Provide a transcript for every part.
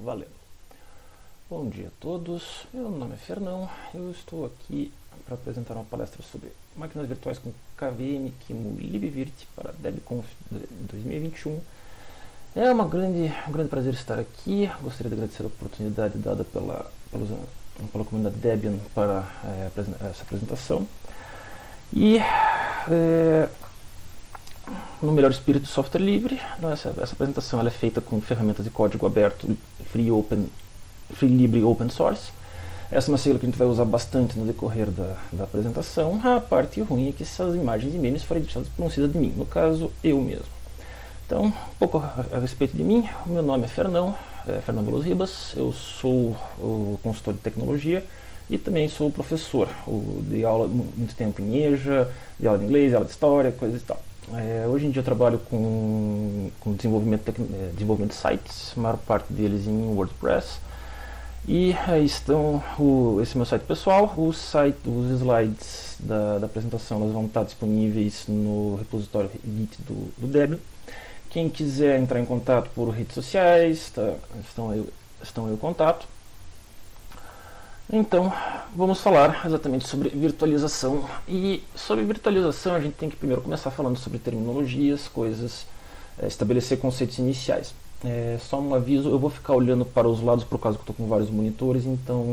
Valeu. Bom dia a todos, meu nome é Fernão, eu estou aqui para apresentar uma palestra sobre máquinas virtuais com KVM, QEMU e libvirt para DebConf 2021. É um grande prazer estar aqui, gostaria de agradecer a oportunidade dada pela comunidade Debian para essa apresentação. E no melhor espírito do software livre, essa apresentação ela é feita com ferramentas de código aberto, free, libre e open source. Essa é uma sigla que a gente vai usar bastante no decorrer da apresentação. A parte ruim é que essas imagens e memes foram editadas por um cidadão, no caso eu mesmo. Então, um pouco a respeito de mim, o meu nome é Fernão Veloso Ribas, eu sou o consultor de tecnologia e também sou professor, de aula muito tempo em EJA, de aula de inglês, de aula de história, coisas e tal. Hoje em dia eu trabalho com desenvolvimento de sites, a maior parte deles em WordPress. E aí estão esse meu site pessoal, os slides da apresentação elas vão estar disponíveis no repositório Git do Debian. Quem quiser entrar em contato por redes sociais, estão aí o contato. Então, vamos falar exatamente sobre virtualização. E sobre virtualização a gente tem que primeiro começar falando sobre terminologias, coisas, estabelecer conceitos iniciais. Só um aviso, eu vou ficar olhando para os lados por causa que eu estou com vários monitores, então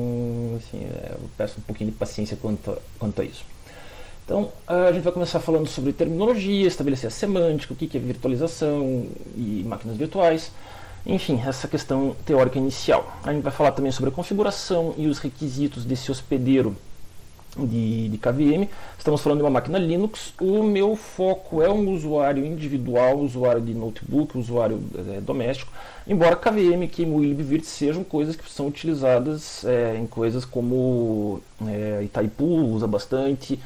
assim, eu peço um pouquinho de paciência quanto a isso. Então, a gente vai começar falando sobre terminologia, estabelecer a semântica, o que é virtualização e máquinas virtuais. Enfim, essa questão teórica inicial. A gente vai falar também sobre a configuração e os requisitos desse hospedeiro de KVM. Estamos falando de uma máquina Linux. O meu foco é um usuário individual, usuário de notebook, usuário doméstico. Embora KVM, QEMU e libvirt sejam coisas que são utilizadas em coisas como Itaipu usa bastante.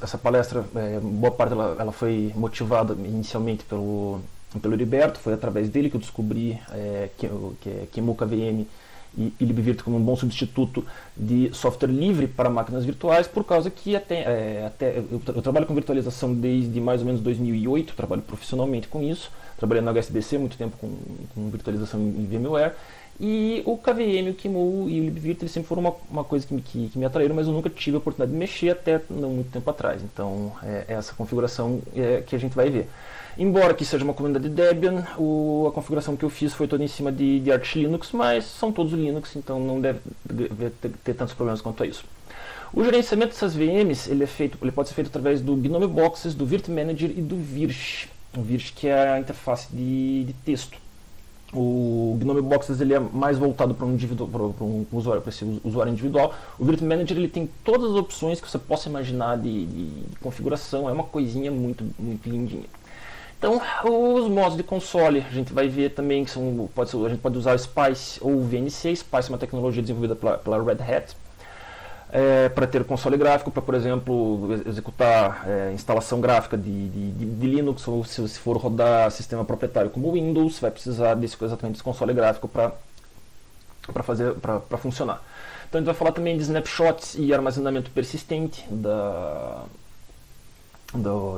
Essa palestra, boa parte ela foi motivada inicialmente pelo Heriberto, foi através dele que eu descobri QEMU, KVM e libvirt como um bom substituto de software livre para máquinas virtuais, por causa que eu trabalho com virtualização desde mais ou menos 2008, trabalho profissionalmente com isso, trabalhei no HSBC muito tempo com virtualização em VMware, e o KVM, o QEMU e o libvirt eles sempre foram uma coisa que me atraíram, mas eu nunca tive a oportunidade de mexer até não muito tempo atrás. Então é essa configuração que a gente vai ver. Embora que seja uma comunidade Debian, a configuração que eu fiz foi toda em cima de Arch Linux, mas são todos Linux, então não deve ter tantos problemas quanto a isso. O gerenciamento dessas VMs ele pode ser feito através do GNOME Boxes, do Virt Manager e do Virch. O Virch que é a interface de texto. O GNOME Boxes ele é mais voltado para um usuário, para esse usuário individual. O Virt Manager ele tem todas as opções que você possa imaginar de configuração, é uma coisinha muito, muito lindinha. Então, os modos de console, a gente vai ver também que a gente pode usar Spice ou VNC. Spice é uma tecnologia desenvolvida pela Red Hat para ter console gráfico, para, por exemplo, executar instalação gráfica de Linux, ou se for rodar sistema proprietário como Windows, vai precisar exatamente desse console gráfico para funcionar. Então, a gente vai falar também de snapshots e armazenamento persistente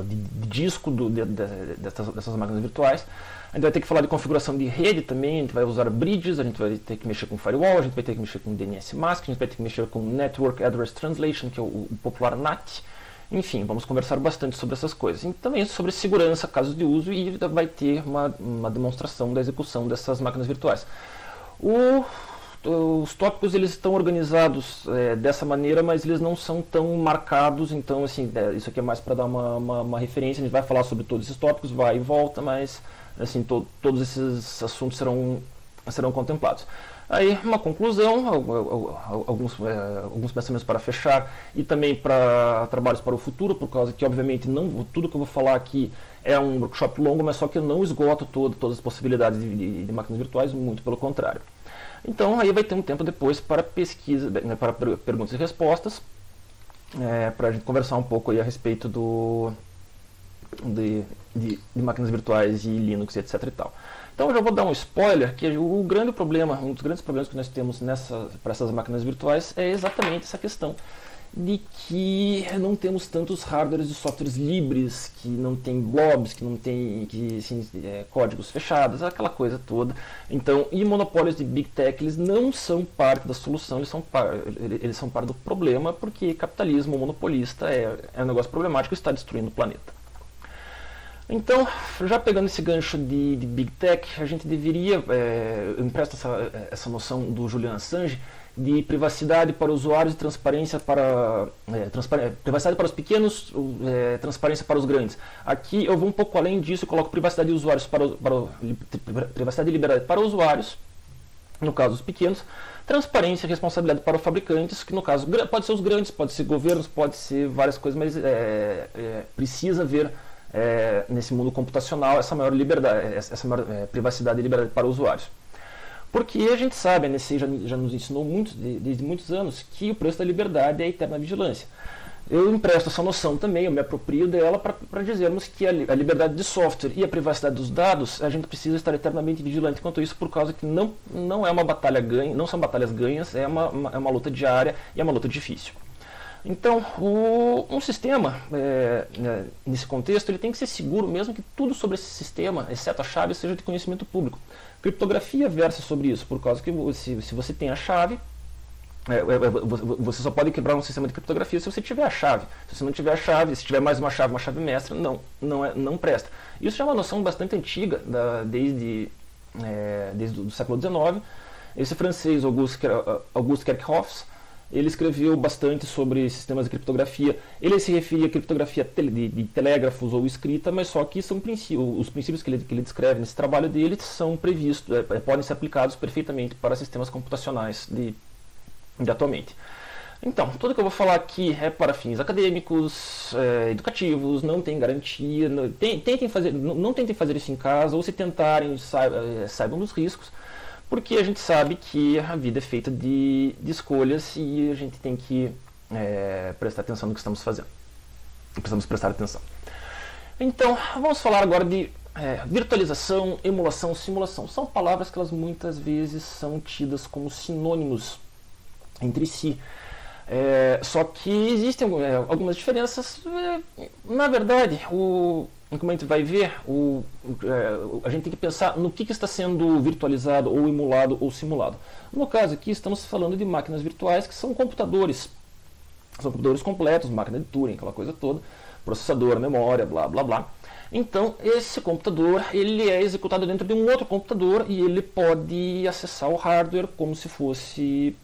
de disco dessas máquinas virtuais. A gente vai ter que falar de configuração de rede também, a gente vai usar bridges, a gente vai ter que mexer com firewall, a gente vai ter que mexer com DNS mask, a gente vai ter que mexer com Network Address Translation, que é o popular NAT. Enfim, vamos conversar bastante sobre essas coisas. E também sobre segurança, casos de uso, e vai ter uma demonstração da execução dessas máquinas virtuais. Os tópicos eles estão organizados dessa maneira, mas eles não são tão marcados, então assim, isso aqui é mais para dar uma referência. A gente vai falar sobre todos esses tópicos, vai e volta, mas assim, todos esses assuntos serão contemplados. Aí uma conclusão, alguns pensamentos para fechar e também para trabalhos para o futuro, por causa que obviamente tudo que eu vou falar aqui é um workshop longo, mas só que eu não esgoto todas as possibilidades de máquinas virtuais, muito pelo contrário. Então aí vai ter um tempo depois para pesquisa, para perguntas e respostas, para a gente conversar um pouco aí a respeito de máquinas virtuais e Linux, etc. e tal. Então eu já vou dar um spoiler, que um dos grandes problemas que nós temos para essas máquinas virtuais é exatamente essa questão de que não temos tantos hardwares e softwares livres, que não tem blobs, que não tem códigos fechados, aquela coisa toda. Então, e monopólios de Big Tech, eles não são parte da solução, eles são parte do problema, porque capitalismo monopolista é um negócio problemático e está destruindo o planeta. Então, já pegando esse gancho de Big Tech, a gente deveria, eu empresto essa noção do Julian Assange, de privacidade para usuários e transparência para privacidade para os pequenos, transparência para os grandes. Aqui eu vou um pouco além disso, eu coloco privacidade de usuários privacidade e liberdade para usuários, no caso os pequenos, transparência e responsabilidade para os fabricantes, que no caso pode ser os grandes, pode ser governos, pode ser várias coisas, mas precisa ver nesse mundo computacional essa maior liberdade, essa maior privacidade e liberdade para usuários. Porque a gente sabe, a NSA já nos ensinou desde muitos anos, que o preço da liberdade é a eterna vigilância. Eu empresto essa noção também, eu me aproprio dela para dizermos que a liberdade de software e a privacidade dos dados, a gente precisa estar eternamente vigilante quanto a isso, por causa que não é uma batalha ganha, não são batalhas ganhas, é uma luta diária e é uma luta difícil. Então, um sistema, nesse contexto, ele tem que ser seguro, mesmo que tudo sobre esse sistema, exceto a chave, seja de conhecimento público. Criptografia versa sobre isso, por causa que se você tem a chave, você só pode quebrar um sistema de criptografia se você tiver a chave. Se você não tiver a chave, se tiver mais uma chave mestra, não presta. Isso já é uma noção bastante antiga, desde o século XIX. Esse francês, Auguste Kerckhoffs, ele escreveu bastante sobre sistemas de criptografia. Ele se referia a criptografia de telégrafos ou escrita, mas só que os princípios que ele descreve nesse trabalho dele são previstos, podem ser aplicados perfeitamente para sistemas computacionais de atualmente. Então, tudo que eu vou falar aqui é para fins acadêmicos, educativos, não tem garantia, não tentem fazer isso em casa, ou se tentarem, saibam dos riscos, porque a gente sabe que a vida é feita de escolhas e a gente tem que prestar atenção no que estamos fazendo. Precisamos prestar atenção. Então, vamos falar agora de virtualização, emulação, simulação. São palavras que elas muitas vezes são tidas como sinônimos entre si. Só que existem algumas diferenças. Na verdade, como a gente vai ver, a gente tem que pensar no que está sendo virtualizado, ou emulado, ou simulado. No caso aqui, estamos falando de máquinas virtuais, que são computadores. São computadores completos, máquina de Turing, aquela coisa toda, processador, memória, blá, blá, blá. Então, esse computador ele é executado dentro de um outro computador e ele pode acessar o hardware como se fosse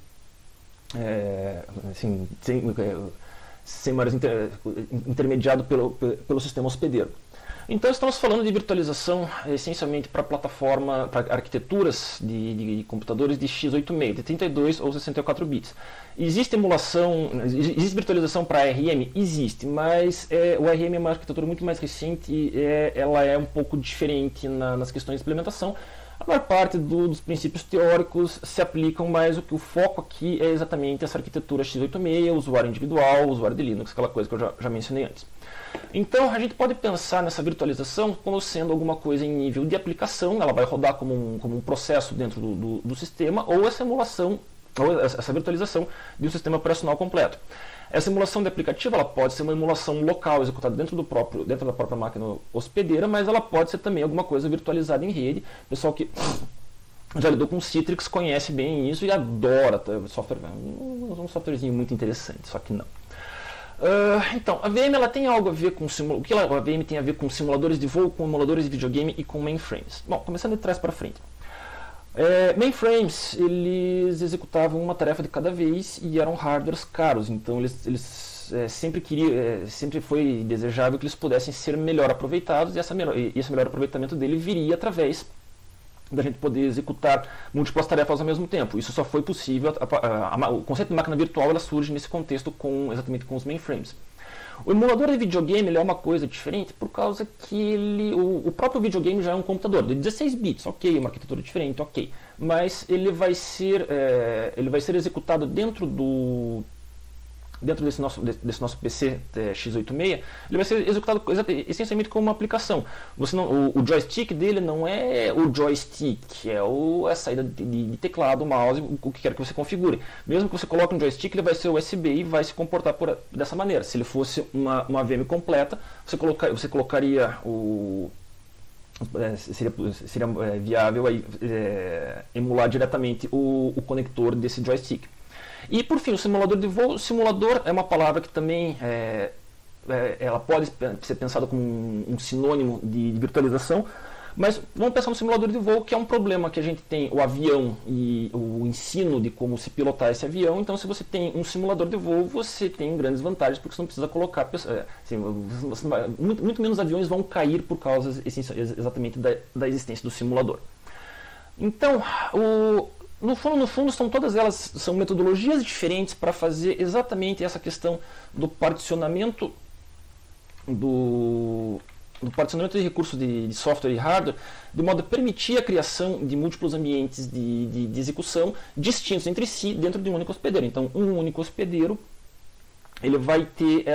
sem mais intermediado pelo sistema hospedeiro. Então estamos falando de virtualização essencialmente para plataforma, para arquiteturas de computadores de x86, de 32 ou 64 bits. Existe virtualização para ARM? Existe, mas o ARM é uma arquitetura muito mais recente e ela é um pouco diferente nas questões de implementação. A maior parte dos princípios teóricos se aplicam, mas o foco aqui é exatamente essa arquitetura x86, usuário individual, usuário de Linux, aquela coisa que eu já mencionei antes. Então a gente pode pensar nessa virtualização como sendo alguma coisa em nível de aplicação, ela vai rodar como um processo dentro do sistema, ou essa emulação, ou essa virtualização de um sistema operacional completo. Essa emulação de aplicativo ela pode ser uma emulação local executada dentro da própria máquina hospedeira, mas ela pode ser também alguma coisa virtualizada em rede. O pessoal que já lidou com Citrix conhece bem isso e adora software. Um softwarezinho muito interessante, só que não. Então, a VM ela tem algo a ver com o que a VM tem a ver com simuladores de voo, com emuladores de videogame e com mainframes. Bom, começando de trás para frente. Mainframes, eles executavam uma tarefa de cada vez e eram hardwares caros, então eles sempre foi desejável que eles pudessem ser melhor aproveitados e esse melhor aproveitamento dele viria através da gente poder executar múltiplas tarefas ao mesmo tempo. Isso só foi possível, o conceito de máquina virtual ela surge nesse contexto exatamente com os mainframes. O emulador de videogame ele é uma coisa diferente por causa que o próprio videogame já é um computador de 16 bits, ok, uma arquitetura diferente, ok, mas ele vai ser executado dentro dentro desse nosso PC x86, ele vai ser executado essencialmente como uma aplicação. O joystick dele não é o joystick, é a saída de teclado, mouse, o que quer que você configure. Mesmo que você coloque um joystick, ele vai ser USB e vai se comportar dessa maneira. Se ele fosse uma VM completa, você colocaria seria viável aí, emular diretamente o conector desse joystick. E por fim, o simulador de voo. Simulador é uma palavra que também ela pode ser pensada como um sinônimo de virtualização, mas vamos pensar no simulador de voo, que é um problema que a gente tem o avião e o ensino de como se pilotar esse avião. Então, se você tem um simulador de voo, você tem grandes vantagens, porque você não precisa colocar muito menos aviões vão cair por causa exatamente da existência do simulador. Então, no fundo, todas elas são metodologias diferentes para fazer exatamente essa questão do particionamento de recursos de software e hardware, de modo a permitir a criação de múltiplos ambientes de execução distintos entre si dentro de um único hospedeiro. Então, um único hospedeiro ele vai ter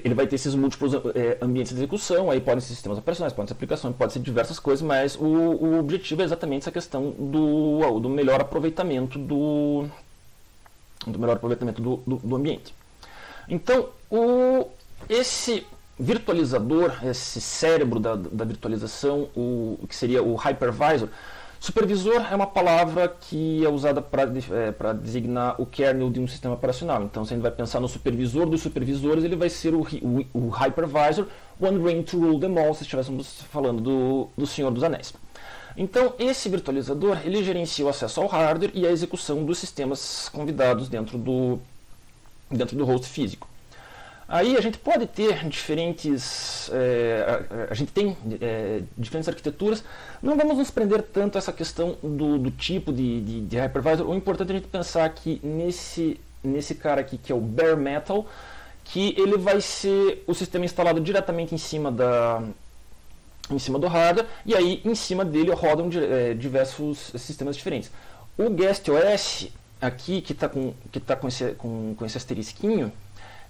ele vai ter esses múltiplos ambientes de execução. Aí podem ser sistemas operacionais, podem ser aplicações, podem ser diversas coisas, mas o objetivo é exatamente essa questão do melhor aproveitamento do ambiente. Então, esse virtualizador, esse cérebro da virtualização, o que seria o hypervisor. Supervisor é uma palavra que é usada para designar o kernel de um sistema operacional. Então, se a gente vai pensar no supervisor dos supervisores, ele vai ser o hypervisor, one ring to rule them all, se estivéssemos falando do Senhor dos Anéis. Então, esse virtualizador, ele gerencia o acesso ao hardware e a execução dos sistemas convidados dentro do host físico. Aí a gente pode ter diferentes arquiteturas. Não vamos nos prender tanto a essa questão do tipo de hypervisor. O importante é a gente pensar que nesse cara aqui, que é o bare metal, que ele vai ser o sistema instalado diretamente em cima do hardware, e aí em cima dele rodam diversos sistemas diferentes. O Guest OS aqui, que está com esse asterisquinho,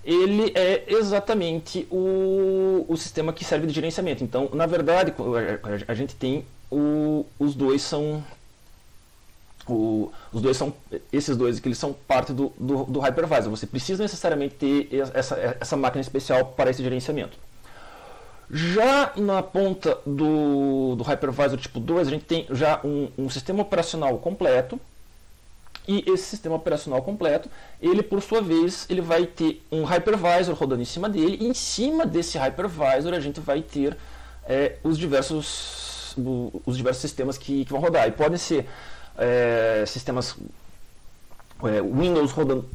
ele é exatamente o sistema que serve de gerenciamento. Então, na verdade, a gente tem os dois são esses dois que eles são parte do hypervisor. Você precisa necessariamente ter essa máquina especial para esse gerenciamento. Já na ponta do hypervisor tipo 2, a gente tem já um sistema operacional completo. E esse sistema operacional completo, ele por sua vez, ele vai ter um hypervisor rodando em cima dele, e em cima desse hypervisor a gente vai ter os diversos sistemas que vão rodar. E podem ser sistemas Windows rodando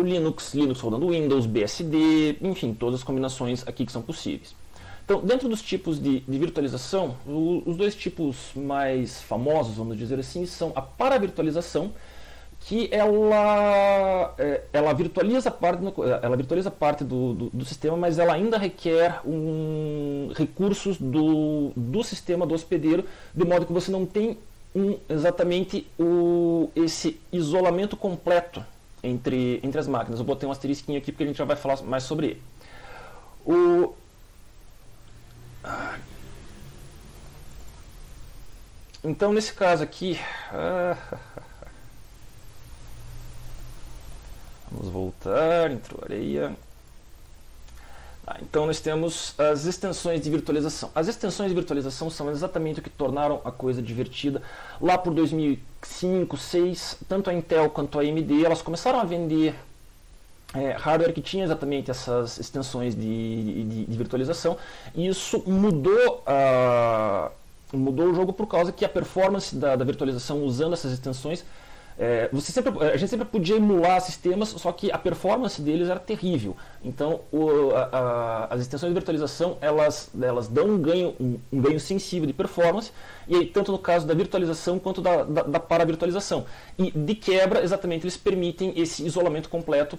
Linux, Linux rodando Windows, BSD, enfim, todas as combinações aqui que são possíveis. Então, dentro dos tipos de virtualização, os dois tipos mais famosos, vamos dizer assim, são a paravirtualização, que ela virtualiza parte do sistema, mas ela ainda requer recursos do sistema do hospedeiro, de modo que você não tem exatamente esse isolamento completo entre as máquinas. Eu botei um asterisquinho aqui porque a gente já vai falar mais sobre ele. Então, nesse caso aqui, vamos voltar, entrou areia. Então nós temos as extensões de virtualização. As extensões de virtualização são exatamente o que tornaram a coisa divertida. Lá por 2005, 2006, tanto a Intel quanto a AMD, elas começaram a vender hardware que tinha exatamente essas extensões de virtualização, e isso mudou o jogo por causa que a performance da virtualização usando essas extensões, a gente sempre podia emular sistemas, só que a performance deles era terrível. Então as extensões de virtualização elas dão um ganho sensível de performance, e aí, tanto no caso da virtualização quanto da paravirtualização. E de quebra, exatamente, eles permitem esse isolamento completo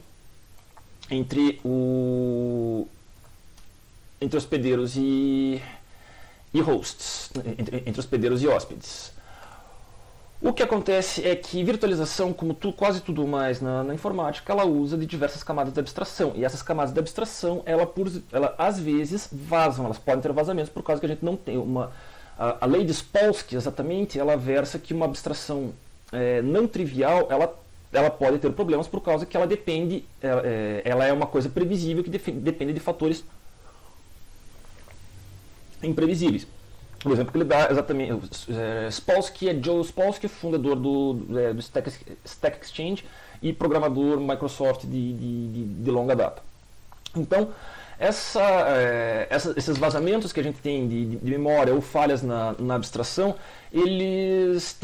entre hospedeiros e hosts, entre hospedeiros e hóspedes. O que acontece é que virtualização, como quase tudo mais na informática, ela usa de diversas camadas de abstração. E essas camadas de abstração, ela às vezes vazam, elas podem ter vazamentos por causa que a gente não tem uma... A lei de Spolsky, exatamente, ela versa que uma abstração não trivial, ela pode ter problemas por causa que ela depende, ela é uma coisa previsível que depende de fatores imprevisíveis. O exemplo que ele dá exatamente, Spolsky é Joe Spolsky, fundador do Stack Exchange e programador Microsoft de longa data. Então, esses vazamentos que a gente tem de memória ou falhas na abstração, eles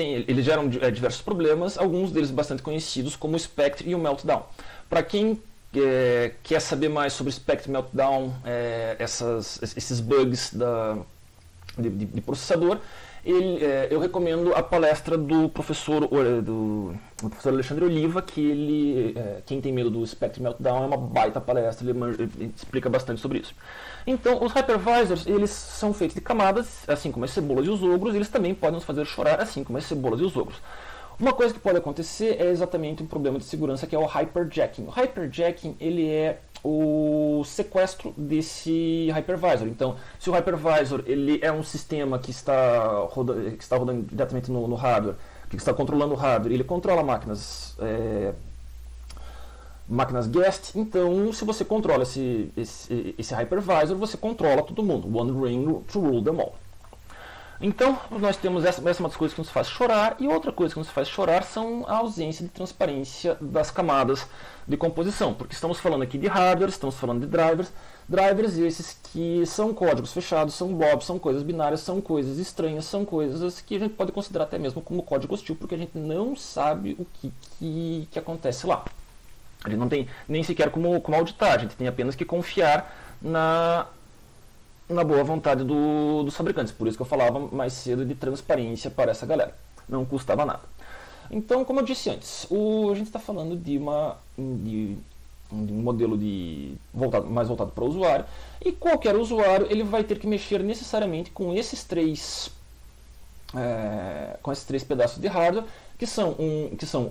geram diversos problemas, alguns deles bastante conhecidos, como o Spectre e o Meltdown. Para quem quer saber mais sobre Spectre e Meltdown, esses bugs de processador, eu recomendo a palestra do professor Alexandre Oliva, que quem tem medo do Spectre Meltdown, é uma baita palestra, ele explica bastante sobre isso. Então, os hypervisors, eles são feitos de camadas, assim como as cebolas e os ogros, eles também podem nos fazer chorar, assim como as cebolas e os ogros. Uma coisa que pode acontecer é exatamente um problema de segurança, que é o hyperjacking. O hyperjacking, ele é o sequestro desse hypervisor. Então, se o hypervisor ele é um sistema que está rodando diretamente no hardware, que está controlando o hardware, ele controla máquinas guest, então se você controla esse hypervisor, você controla todo mundo. One ring to rule them all. Então, nós temos essa é uma das coisas que nos faz chorar, e outra coisa que nos faz chorar são a ausência de transparência das camadas de composição, porque estamos falando aqui de hardware, estamos falando de drivers esses que são códigos fechados, são blobs, são coisas binárias, são coisas estranhas, são coisas que a gente pode considerar até mesmo como código hostil, porque a gente não sabe o que acontece lá. A gente não tem nem sequer como auditar, a gente tem apenas que confiar na boa vontade dos fabricantes. Por isso que eu falava mais cedo de transparência para essa galera. Não custava nada. Então, como eu disse antes, a gente está falando de um modelo mais voltado para o usuário, e qualquer usuário ele vai ter que mexer necessariamente com esses três pedaços de hardware, que são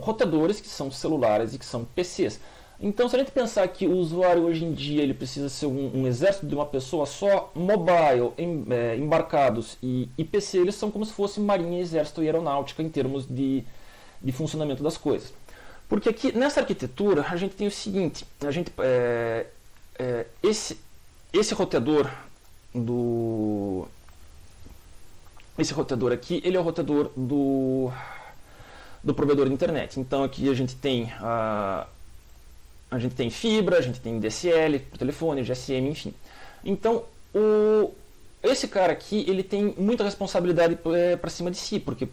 roteadores, que são celulares e que são PCs. Então, se a gente pensar que o usuário hoje em dia ele precisa ser um exército de uma pessoa só, mobile, embarcados e PC, eles são como se fosse marinha, exército e aeronáutica em termos de funcionamento das coisas. Porque aqui, nessa arquitetura, a gente tem o seguinte, esse roteador aqui, ele é o roteador do provedor de internet. Então, aqui a gente tem fibra, a gente tem DSL, telefone, GSM, enfim. Então, esse cara aqui, ele tem muita responsabilidade para cima de si, porque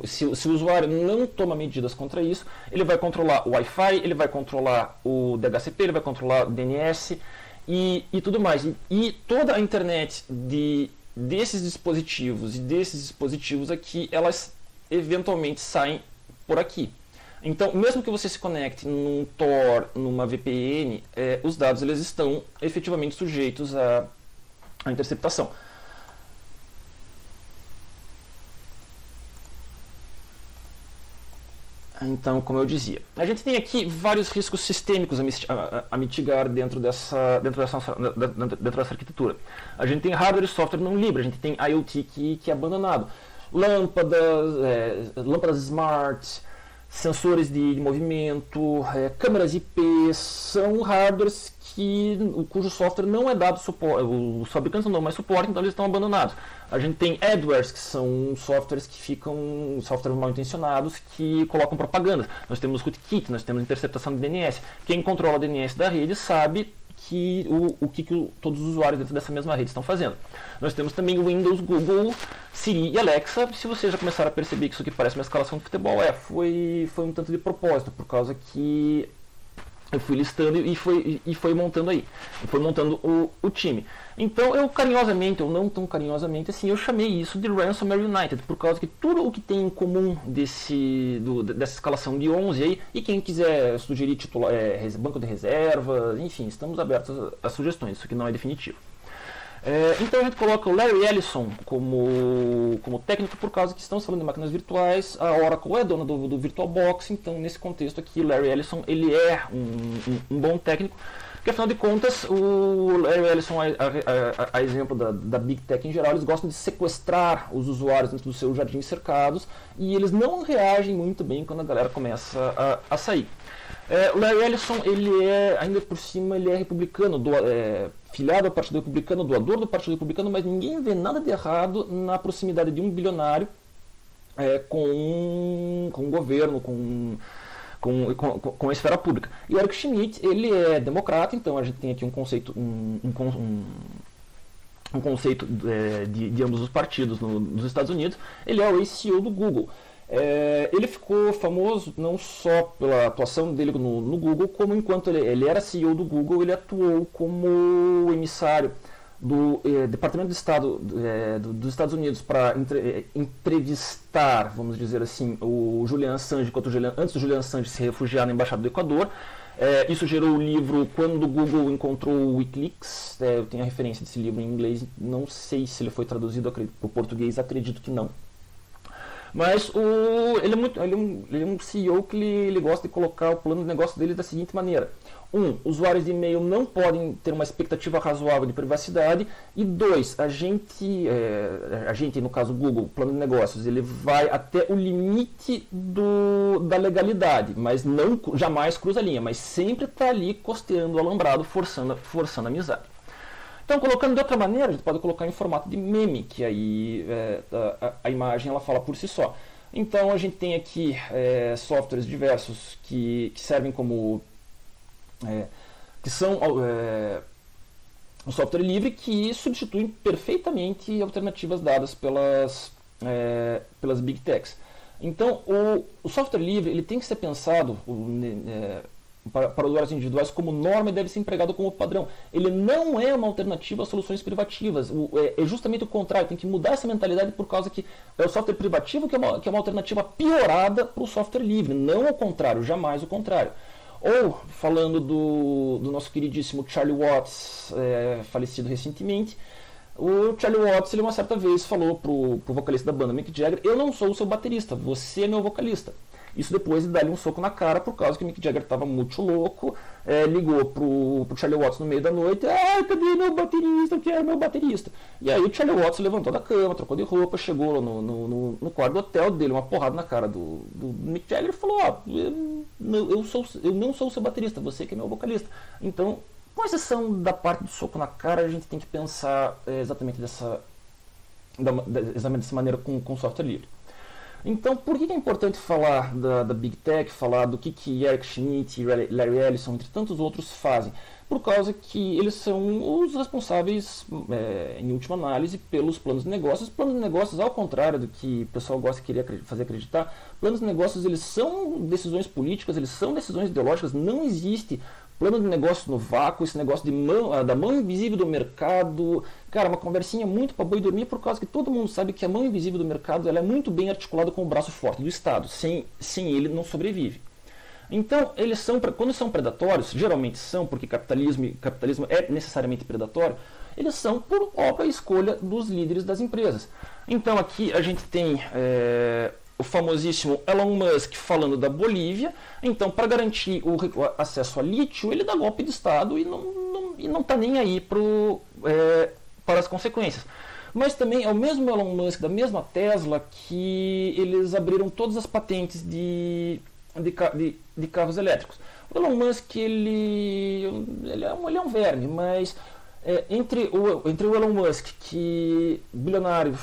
se o usuário não toma medidas contra isso, ele vai controlar o Wi-Fi, ele vai controlar o DHCP, ele vai controlar o DNS e tudo mais. E toda a internet desses dispositivos aqui, elas eventualmente saem por aqui. Então, mesmo que você se conecte num Tor, numa VPN, os dados eles estão efetivamente sujeitos à interceptação. Então, como eu dizia, a gente tem aqui vários riscos sistêmicos a mitigar dentro dessa arquitetura. A gente tem hardware e software não livre, a gente tem IoT que é abandonado. Lâmpadas smart, sensores de movimento, câmeras IP, são hardwares cujo software não é dado suporte, os fabricantes não dão mais suporte, então eles estão abandonados. A gente tem adwares, que são softwares mal intencionados, que colocam propagandas. Nós temos rootkit, nós temos interceptação de DNS. Quem controla o DNS da rede sabe o que todos os usuários dentro dessa mesma rede estão fazendo. Nós temos também o Windows, Google, Siri e Alexa. Se vocês já começaram a perceber que isso aqui parece uma escalação de futebol, foi um tanto de propósito, por causa que eu fui listando e foi montando aí. Foi montando o time. Então, eu carinhosamente, ou não tão carinhosamente assim, eu chamei isso de Ransomware United, por causa que tudo o que tem em comum dessa escalação de 11 aí, e quem quiser sugerir banco de reserva, enfim, estamos abertos a sugestões, isso aqui não é definitivo. Então a gente coloca o Larry Ellison como técnico por causa que estamos falando de máquinas virtuais. A Oracle é dona do VirtualBox, então nesse contexto aqui, Larry Ellison ele é um bom técnico, porque afinal de contas o Larry Ellison, a exemplo da Big Tech em geral, eles gostam de sequestrar os usuários dentro dos seus jardins cercados e eles não reagem muito bem quando a galera começa a sair. O Larry Ellison, ele ainda por cima, ele é republicano, filiado ao Partido Republicano, doador do Partido Republicano, mas ninguém vê nada de errado na proximidade de um bilionário com o governo, com a esfera pública. E o Eric Schmidt, ele é democrata, então a gente tem aqui um conceito, um conceito de ambos os partidos nos Estados Unidos. Ele é o ex-CEO do Google. Ele ficou famoso não só pela atuação dele no Google, como enquanto ele era CEO do Google, ele atuou como emissário do Departamento de Estado dos Estados Unidos para entrevistar, vamos dizer assim, o Julian Assange, antes do Julian Assange se refugiar na Embaixada do Equador. Isso gerou o livro Quando o Google Encontrou o Wikileaks. Eu tenho a referência desse livro em inglês, não sei se ele foi traduzido para o português, acredito que não. Mas ele é um CEO que ele gosta de colocar o plano de negócio dele da seguinte maneira: usuários de e-mail não podem ter uma expectativa razoável de privacidade, e 2, a gente, no caso Google, o plano de negócios, ele vai até o limite da legalidade, mas jamais cruza a linha, mas sempre está ali costeando o alambrado, forçando a amizade. Então, colocando de outra maneira, a gente pode colocar em formato de meme, que aí a imagem ela fala por si só. Então, a gente tem aqui softwares diversos que servem como... que são um software livre que substituem perfeitamente alternativas dadas pelas Big Techs. Então, o software livre ele tem que ser pensado... para usuários individuais como norma e deve ser empregado como padrão. Ele não é uma alternativa a soluções privativas. É justamente o contrário. Tem que mudar essa mentalidade por causa que é o software privativo que é uma alternativa piorada para o software livre. Não ao contrário, jamais o contrário. Ou, falando do nosso queridíssimo Charlie Watts, falecido recentemente, o Charlie Watts, ele uma certa vez falou pro vocalista da banda, Mick Jagger: eu não sou o seu baterista, você é meu vocalista. Isso depois de dar-lhe um soco na cara, por causa que o Mick Jagger estava muito louco, ligou pro Charlie Watts no meio da noite: cadê meu baterista? Eu quero meu baterista. E aí o Charlie Watts levantou da cama, trocou de roupa, chegou lá no quarto do hotel dele, uma porrada na cara do Mick Jagger, e falou: eu não sou o seu baterista, você que é meu vocalista. Então, com exceção da parte do soco na cara, a gente tem que pensar exatamente dessa maneira com software livre. Então, por que é importante falar da Big Tech, falar do que Eric Schmidt e Larry Ellison, entre tantos outros, fazem? Por causa que eles são os responsáveis, em última análise, pelos planos de negócios. Planos de negócios, ao contrário do que o pessoal gosta de querer fazer acreditar, planos de negócios eles são decisões políticas, eles são decisões ideológicas. Não existe plano de negócio no vácuo, esse negócio da mão invisível do mercado. Cara, uma conversinha muito para boi dormir, por causa que todo mundo sabe que a mão invisível do mercado ela é muito bem articulada com o braço forte do Estado. Sem ele não sobrevive. Então, quando são predatórios, geralmente são, porque capitalismo é necessariamente predatório, eles são por óbvia escolha dos líderes das empresas. Então aqui a gente tem o famosíssimo Elon Musk falando da Bolívia. Então, para garantir o acesso a lítio, ele dá golpe de Estado e não está nem aí para as consequências. Mas também é o mesmo Elon Musk, da mesma Tesla, que eles abriram todas as patentes de carros elétricos. O Elon Musk ele é um verme, mas entre o Elon Musk, que bilionário,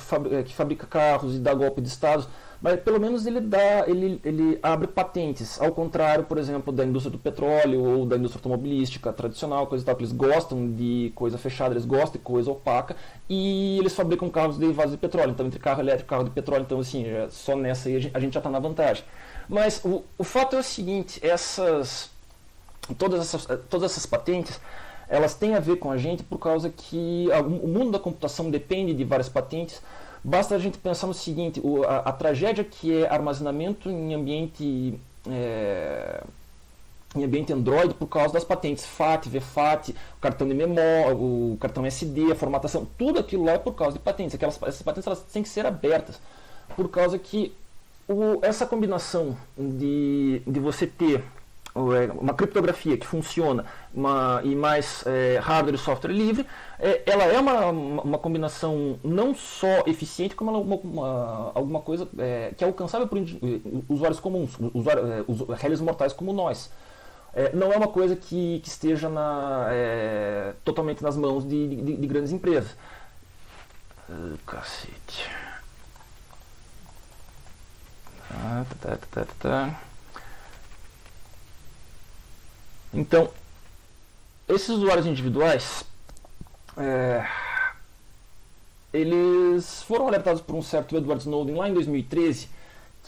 que fabrica carros e dá golpe de Estado, mas pelo menos ele abre patentes, ao contrário, por exemplo, da indústria do petróleo ou da indústria automobilística tradicional, coisa e tal, que eles gostam de coisa fechada, eles gostam de coisa opaca, e eles fabricam carros derivados de petróleo. Então, entre carro elétrico e carro de petróleo, então assim, só nessa aí a gente já está na vantagem. Mas o fato é o seguinte: todas essas patentes, elas têm a ver com a gente por causa que o mundo da computação depende de várias patentes. Basta a gente pensar no seguinte: a tragédia que é armazenamento em ambiente em ambiente Android por causa das patentes FAT, VFAT, o cartão de memória, o cartão SD, a formatação, tudo aquilo lá é por causa de patentes. Essas patentes elas têm que ser abertas, por causa que essa combinação de você ter uma criptografia que funciona e mais hardware e software livre, ela é uma combinação não só eficiente, como ela é alguma coisa que é alcançável por usuários comuns, réis mortais como nós. Não é uma coisa que esteja totalmente nas mãos de grandes empresas. Cacete. Então, esses usuários individuais, eles foram alertados por um certo Edward Snowden lá em 2013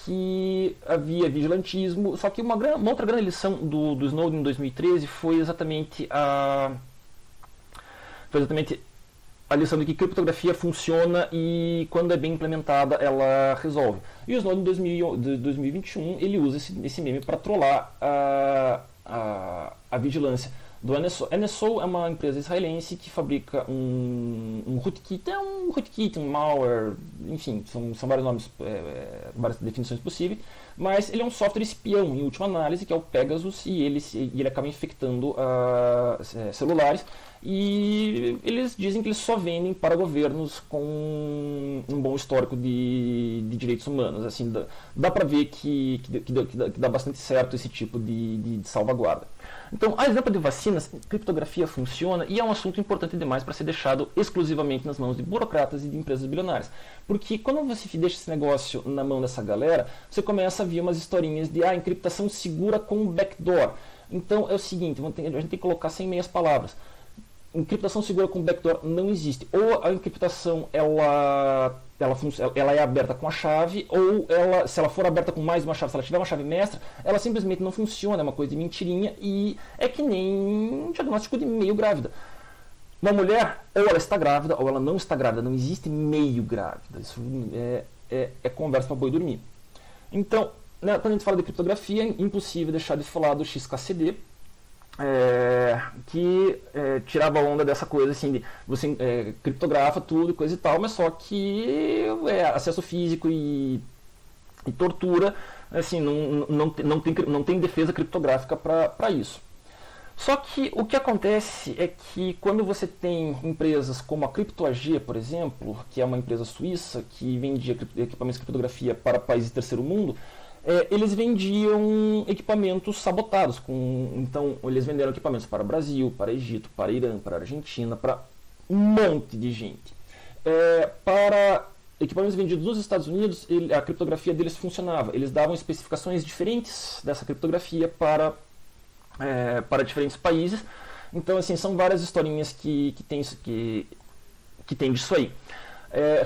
que havia vigilantismo, só que uma outra grande lição do Snowden em 2013 foi exatamente a lição de que criptografia funciona e quando é bem implementada ela resolve. E o Snowden de 2021 ele usa esse meme para trollar a vigilância do NSO. NSO é uma empresa israelense que fabrica um rootkit, um malware, enfim, são vários nomes, várias definições possíveis, mas ele é um software espião em última análise, que é o Pegasus, e ele acaba infectando celulares, e eles dizem que eles só vendem para governos com um bom histórico de direitos humanos. Assim, dá para ver que dá bastante certo esse tipo de salvaguarda. Então, a exemplo de vacinas, criptografia funciona e é um assunto importante demais para ser deixado exclusivamente nas mãos de burocratas e de empresas bilionárias. Porque quando você deixa esse negócio na mão dessa galera, você começa a ver umas historinhas de encriptação segura com backdoor. Então é o seguinte, a gente tem que colocar sem meias palavras. Encriptação segura com backdoor não existe. Ou a encriptação ela é aberta com a chave, ou se ela for aberta com mais uma chave, se ela tiver uma chave mestra, ela simplesmente não funciona, é uma coisa de mentirinha, e é que nem um diagnóstico de meio grávida. Uma mulher, ou ela está grávida, ou ela não está grávida, não existe meio grávida. Isso é conversa para boi dormir. Então, quando a gente fala de criptografia, é impossível deixar de falar do XKCD, que tirava a onda dessa coisa assim de você criptografa tudo e coisa e tal, mas só que acesso físico e tortura, assim, não tem defesa criptográfica para isso. Só que o que acontece é que quando você tem empresas como a CryptoAG, por exemplo, que é uma empresa suíça que vendia equipamentos de criptografia para países de terceiro mundo, eles vendiam equipamentos sabotados. Então, eles venderam equipamentos para o Brasil, para o Egito, para o Irã, para a Argentina, para um monte de gente. Para equipamentos vendidos nos Estados Unidos, a criptografia deles funcionava. Eles davam especificações diferentes dessa criptografia para diferentes países. Então, assim, são várias historinhas que tem disso aí.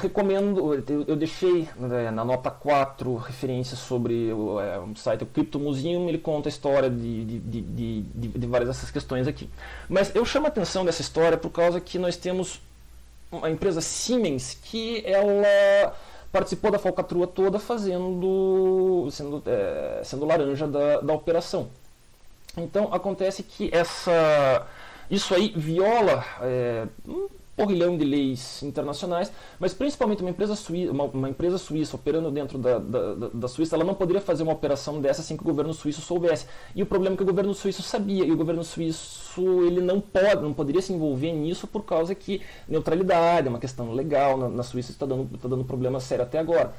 Recomendo, eu deixei na nota 4 referências sobre um site, o Cryptomuseum. Ele conta a história de várias dessas questões aqui. Mas eu chamo a atenção dessa história por causa que nós temos a empresa Siemens, que ela participou da falcatrua toda sendo laranja da operação. Então acontece que isso aí viola porrilhão de leis internacionais, mas principalmente uma empresa suíça operando dentro da Suíça, ela não poderia fazer uma operação dessa sem que o governo suíço soubesse. E o problema é que o governo suíço sabia, e o governo suíço ele não poderia se envolver nisso por causa que neutralidade é uma questão legal, na Suíça está dando problema sério até agora.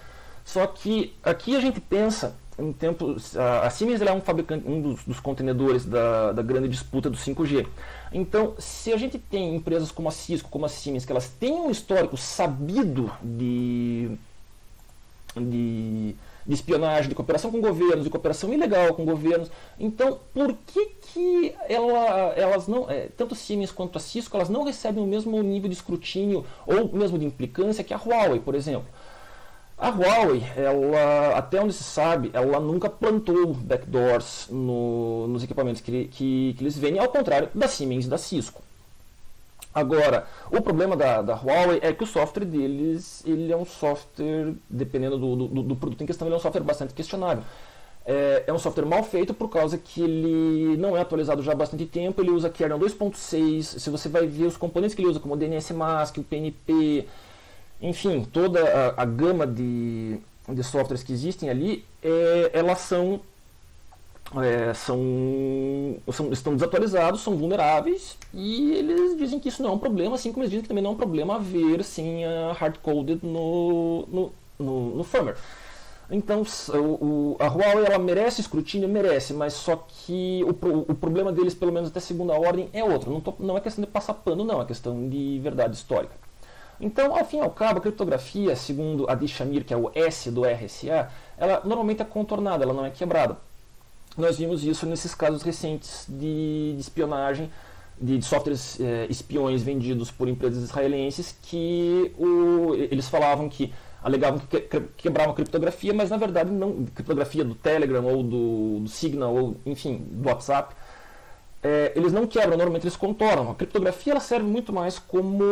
Só que aqui a gente pensa em tempos. A Siemens é um fabricante, dos contenedores da grande disputa do 5G. Então, se a gente tem empresas como a Cisco, como a Siemens, que elas têm um histórico sabido de espionagem, de cooperação com governos, de cooperação ilegal com governos, então por que elas não, tanto a Siemens quanto a Cisco, elas não recebem o mesmo nível de escrutínio ou mesmo de implicância que a Huawei, por exemplo? A Huawei, até onde se sabe, ela nunca plantou backdoors nos equipamentos que eles vendem, ao contrário da Siemens e da Cisco. Agora, o problema da Huawei é que o software deles, ele é um software, dependendo do produto em questão, ele é um software bastante questionável. É um software mal feito por causa que ele não é atualizado já há bastante tempo, ele usa kernel 2.6, se você vai ver os componentes que ele usa, como o DNS Mask, o PNP, enfim, toda a gama de softwares que existem ali, elas estão desatualizados, são vulneráveis, e eles dizem que isso não é um problema, assim como eles dizem que também não é um problema haver sim, hard-coded no firmware. Então, a Huawei ela merece escrutínio? Merece, mas só que o problema deles, pelo menos até segunda ordem, é outro. Não é questão de passar pano, não, é questão de verdade histórica. Então, ao fim e ao cabo, a criptografia, segundo a de Shamir, que é o S do RSA, ela normalmente é contornada, ela não é quebrada. Nós vimos isso nesses casos recentes de espionagem, de softwares espiões vendidos por empresas israelenses, que eles alegavam que quebravam a criptografia, mas na verdade não, criptografia do Telegram ou do Signal, ou enfim, do WhatsApp, eles não quebram, normalmente eles contornam. A criptografia ela serve muito mais como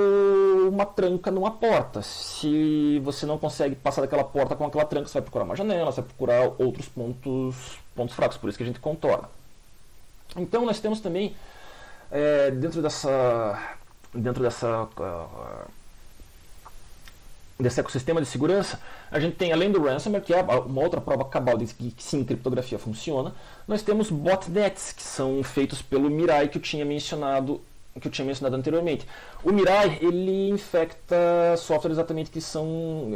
uma tranca numa porta. Se você não consegue passar daquela porta com aquela tranca, você vai procurar uma janela, você vai procurar outros pontos fracos, por isso que a gente contorna. Então nós temos também, dentro desse ecossistema de segurança, a gente tem, além do ransomware, que é uma outra prova cabal de que sim, criptografia funciona, nós temos botnets, que são feitos pelo Mirai, que eu tinha mencionado anteriormente. O Mirai, ele infecta softwares exatamente que são,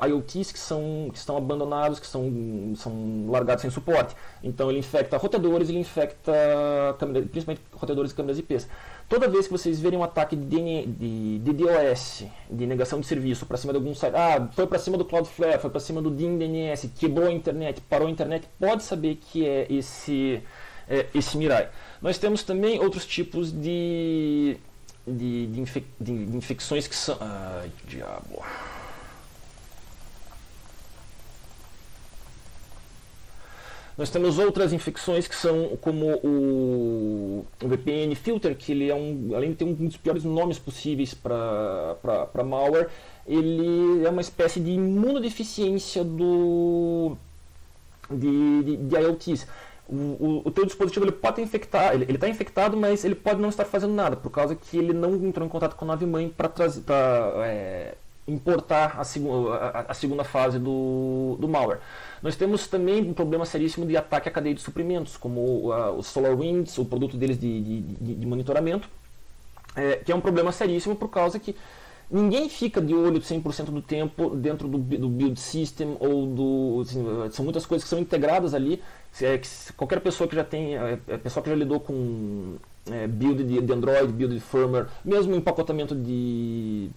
IoTs que estão abandonados, que são largados sem suporte. Então ele infecta roteadores, ele infecta principalmente roteadores de câmeras IPs. Toda vez que vocês verem um ataque de DDoS, de negação de serviço, para cima de algum site, foi para cima do Cloudflare, foi para cima do DNS, quebrou a internet, parou a internet, pode saber que é esse Mirai. Nós temos também outros tipos de infecções que são... Ai, que diabo... Nós temos outras infecções que são como o VPN Filter, que ele além de ter um dos piores nomes possíveis para malware, ele é uma espécie de imunodeficiência de IoTs. O teu dispositivo ele pode infectar, ele está infectado, mas ele pode não estar fazendo nada, por causa que ele não entrou em contato com a nave-mãe para importar a segunda fase do malware. Nós temos também um problema seríssimo de ataque à cadeia de suprimentos, como o SolarWinds, o produto deles de monitoramento, que é um problema seríssimo por causa que ninguém fica de olho 100% do tempo dentro do build system, são muitas coisas que são integradas ali. Qualquer pessoa que já tem, pessoa que já lidou com build de Android, build de firmware, mesmo empacotamento de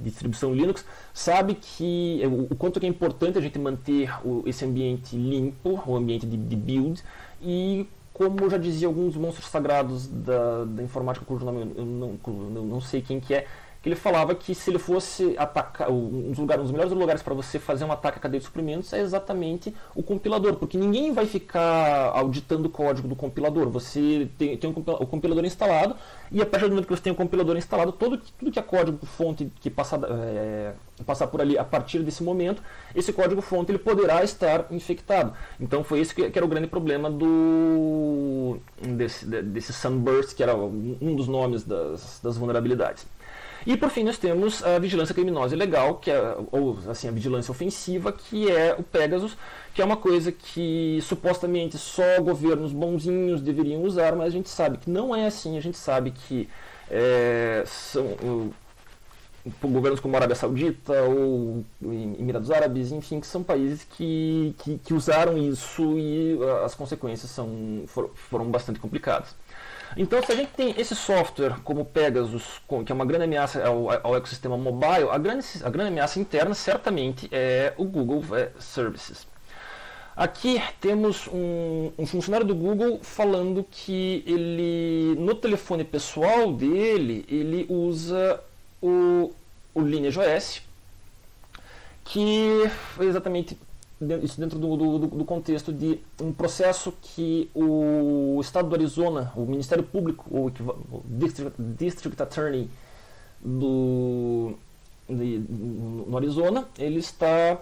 distribuição Linux, sabe que o quanto que é importante a gente manter esse ambiente limpo, o ambiente de build, e como já dizia alguns monstros sagrados da informática, cujo nome eu não sei quem que é, que ele falava que se ele fosse atacar, um dos melhores lugares para você fazer um ataque à cadeia de suprimentos é exatamente o compilador, porque ninguém vai ficar auditando o código do compilador. Você tem o compilador instalado, e a partir do momento que você tem o compilador instalado, tudo que é código-fonte que passar por ali a partir desse momento, esse código-fonte ele poderá estar infectado. Então foi esse que era o grande problema desse Sunburst, que era um dos nomes das vulnerabilidades. E por fim nós temos a vigilância criminosa ilegal, ou assim, a vigilância ofensiva, que é o Pegasus, que é uma coisa que supostamente só governos bonzinhos deveriam usar, mas a gente sabe que não é assim. A gente sabe que são governos como a Arábia Saudita ou Emirados Árabes, enfim, que são países que usaram isso, e as consequências foram bastante complicadas. Então, se a gente tem esse software como o Pegasus, que é uma grande ameaça ao ecossistema mobile, a grande ameaça interna certamente é o Google Services. Aqui temos um funcionário do Google falando que ele, no telefone pessoal dele, ele usa o LineageOS, que foi exatamente isso dentro do contexto de um processo que o Estado do Arizona, o Ministério Público, o District Attorney no Arizona, ele está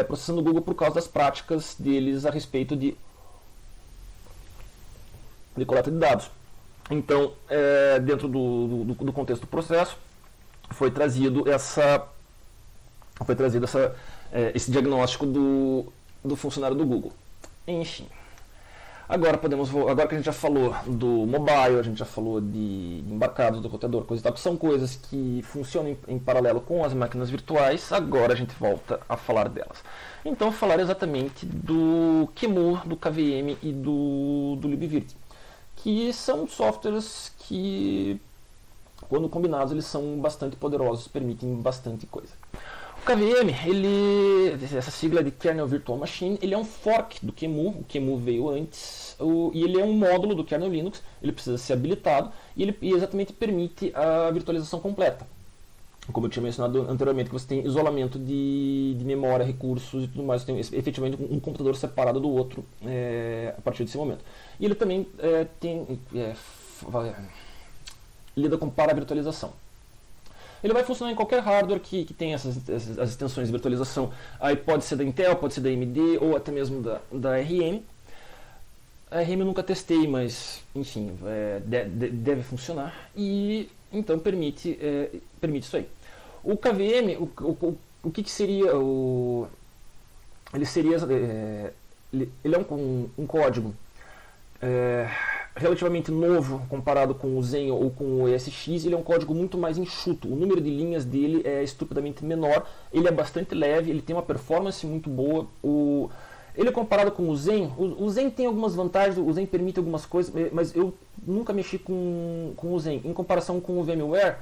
processando o Google por causa das práticas deles a respeito de coleta de dados. Então, dentro do contexto do processo, foi trazido esse diagnóstico do funcionário do Google. Enfim. Agora que a gente já falou do mobile, a gente já falou de embarcados, do roteador, coisa e tal, que são coisas que funcionam em paralelo com as máquinas virtuais, agora a gente volta a falar delas. Então, falar exatamente do QEMU, do KVM e do LibVirt, que são softwares que, quando combinados, eles são bastante poderosos, permitem bastante coisa. O KVM, essa sigla de Kernel Virtual Machine, ele é um fork do QEMU, o QEMU veio antes, e ele é um módulo do kernel Linux, ele precisa ser habilitado, e ele exatamente permite a virtualização completa. Como eu tinha mencionado anteriormente, que você tem isolamento de memória, recursos e tudo mais, você tem efetivamente um computador separado do outro a partir desse momento. E ele também lida com paravirtualização. Ele vai funcionar em qualquer hardware que tem as extensões de virtualização. Aí pode ser da Intel, pode ser da AMD ou até mesmo da RM. A RM eu nunca testei, mas enfim, deve funcionar. E então permite isso aí. O KVM, o que seria ele é um código relativamente novo comparado com o Xen ou com o ESX. Ele é um código muito mais enxuto, o número de linhas dele é estupidamente menor, ele é bastante leve, ele tem uma performance muito boa. Ele é comparado com o Xen, o Xen tem algumas vantagens, o Xen permite algumas coisas, mas eu nunca mexi com o Xen. Em comparação com o VMware,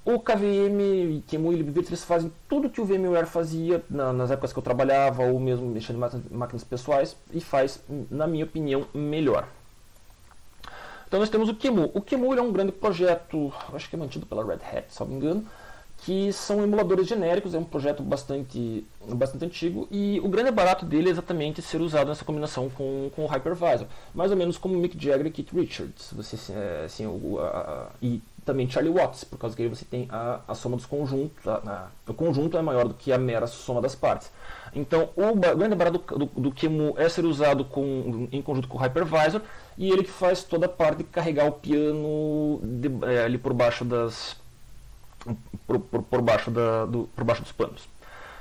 o KVM, QEMU e LibVirt, eles fazem tudo que o VMware fazia nas épocas que eu trabalhava, ou mesmo mexendo em máquinas pessoais, e faz, na minha opinião, melhor. Então nós temos o QEMU. O QEMU é um grande projeto, acho que é mantido pela Red Hat, se não me engano, que são emuladores genéricos, é um projeto bastante antigo, e o grande barato dele é exatamente ser usado nessa combinação com o Hypervisor, mais ou menos como Mick Jagger e Keith Richards, e também Charlie Watts, por causa que aí você tem a soma dos conjuntos, o conjunto é maior do que a mera soma das partes. Então o grande barato do QEMU é ser usado em conjunto com o Hypervisor, e ele que faz toda a parte de carregar o piano ali por baixo por baixo dos panos.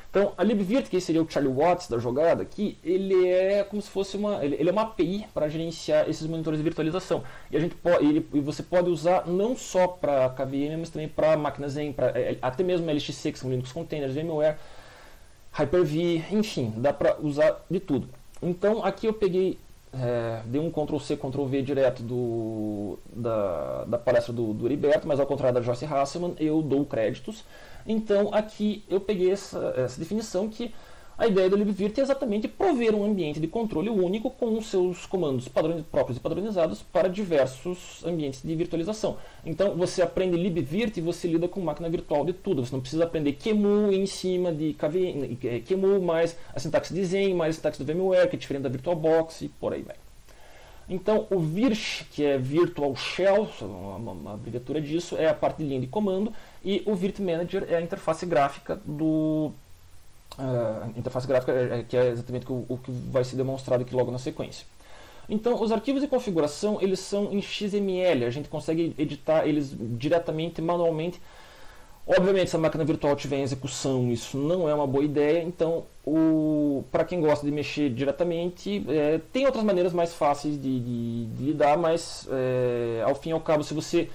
Então, a LibVirt, que seria o Charlie Watts da jogada aqui, ele é como se fosse ele é uma API para gerenciar esses monitores de virtualização. E você pode usar não só para KVM, mas também para máquinas Xen, até mesmo LXC, que são Linux Containers, VMware, Hyper-V, enfim, dá para usar de tudo. Então, aqui eu peguei, dei um Ctrl+C, Ctrl+V direto da palestra do Heriberto, mas ao contrário da Joyce Hasselman, eu dou créditos. Então aqui eu peguei essa definição, que a ideia do LibVirt é exatamente prover um ambiente de controle único com os seus comandos próprios e padronizados para diversos ambientes de virtualização. Então você aprende LibVirt e você lida com máquina virtual de tudo. Você não precisa aprender QEMU em cima de QEMU, mais a sintaxe de Xen, mais a sintaxe do VMware, que é diferente da VirtualBox e por aí vai. Então o VIRSH, que é Virtual Shell, uma abreviatura disso, é a parte de linha de comando, e o Virt Manager é a interface gráfica que é exatamente o que vai ser demonstrado aqui logo na sequência. Então os arquivos de configuração, eles são em XML, a gente consegue editar eles diretamente, manualmente. Obviamente, se a máquina virtual tiver em execução, isso não é uma boa ideia. Então, para quem gosta de mexer diretamente, tem outras maneiras mais fáceis de lidar, mas ao fim e ao cabo, se você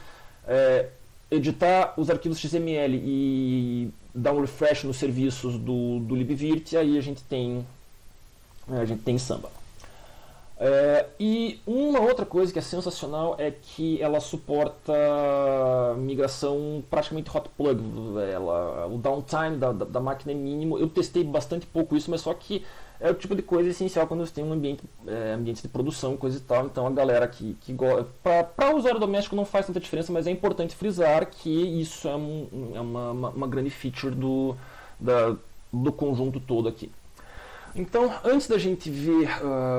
editar os arquivos XML e dar um refresh nos serviços do LibVirt, aí a gente tem samba. E uma outra coisa que é sensacional é que ela suporta migração praticamente hot plug. O downtime da máquina é mínimo. Eu testei bastante pouco isso, mas só que é o tipo de coisa essencial quando você tem um ambiente de produção, coisa e tal. Então a galera que gosta, para o usuário doméstico não faz tanta diferença, mas é importante frisar que isso é uma grande feature do conjunto todo aqui. Então, antes da gente ver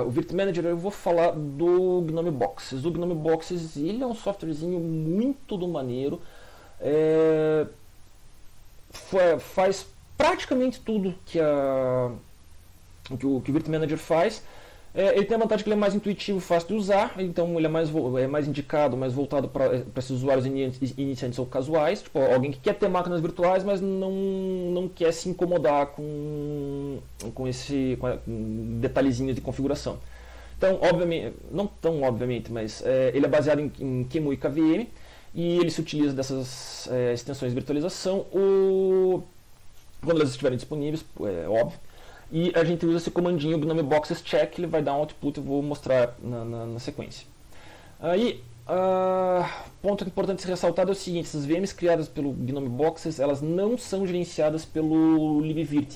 o Virt Manager, eu vou falar do Gnome Boxes. O Gnome Boxes, ele é um softwarezinho muito do maneiro. Faz praticamente tudo que o Virt Manager faz. Ele tem a vantagem que ele é mais intuitivo, fácil de usar, então ele é mais indicado, mais voltado para esses usuários iniciantes ou casuais, tipo alguém que quer ter máquinas virtuais, mas não quer se incomodar com detalhezinhos de configuração. Então, obviamente, não tão obviamente, mas ele é baseado em QEMU e KVM, e ele se utiliza dessas extensões de virtualização quando elas estiverem disponíveis, é óbvio. E a gente usa esse comandinho GNOME Boxes check, ele vai dar um output, eu vou mostrar na sequência. Aí, ponto importante ser ressaltado é o seguinte: essas VMs criadas pelo GNOME Boxes, elas não são gerenciadas pelo libvirt.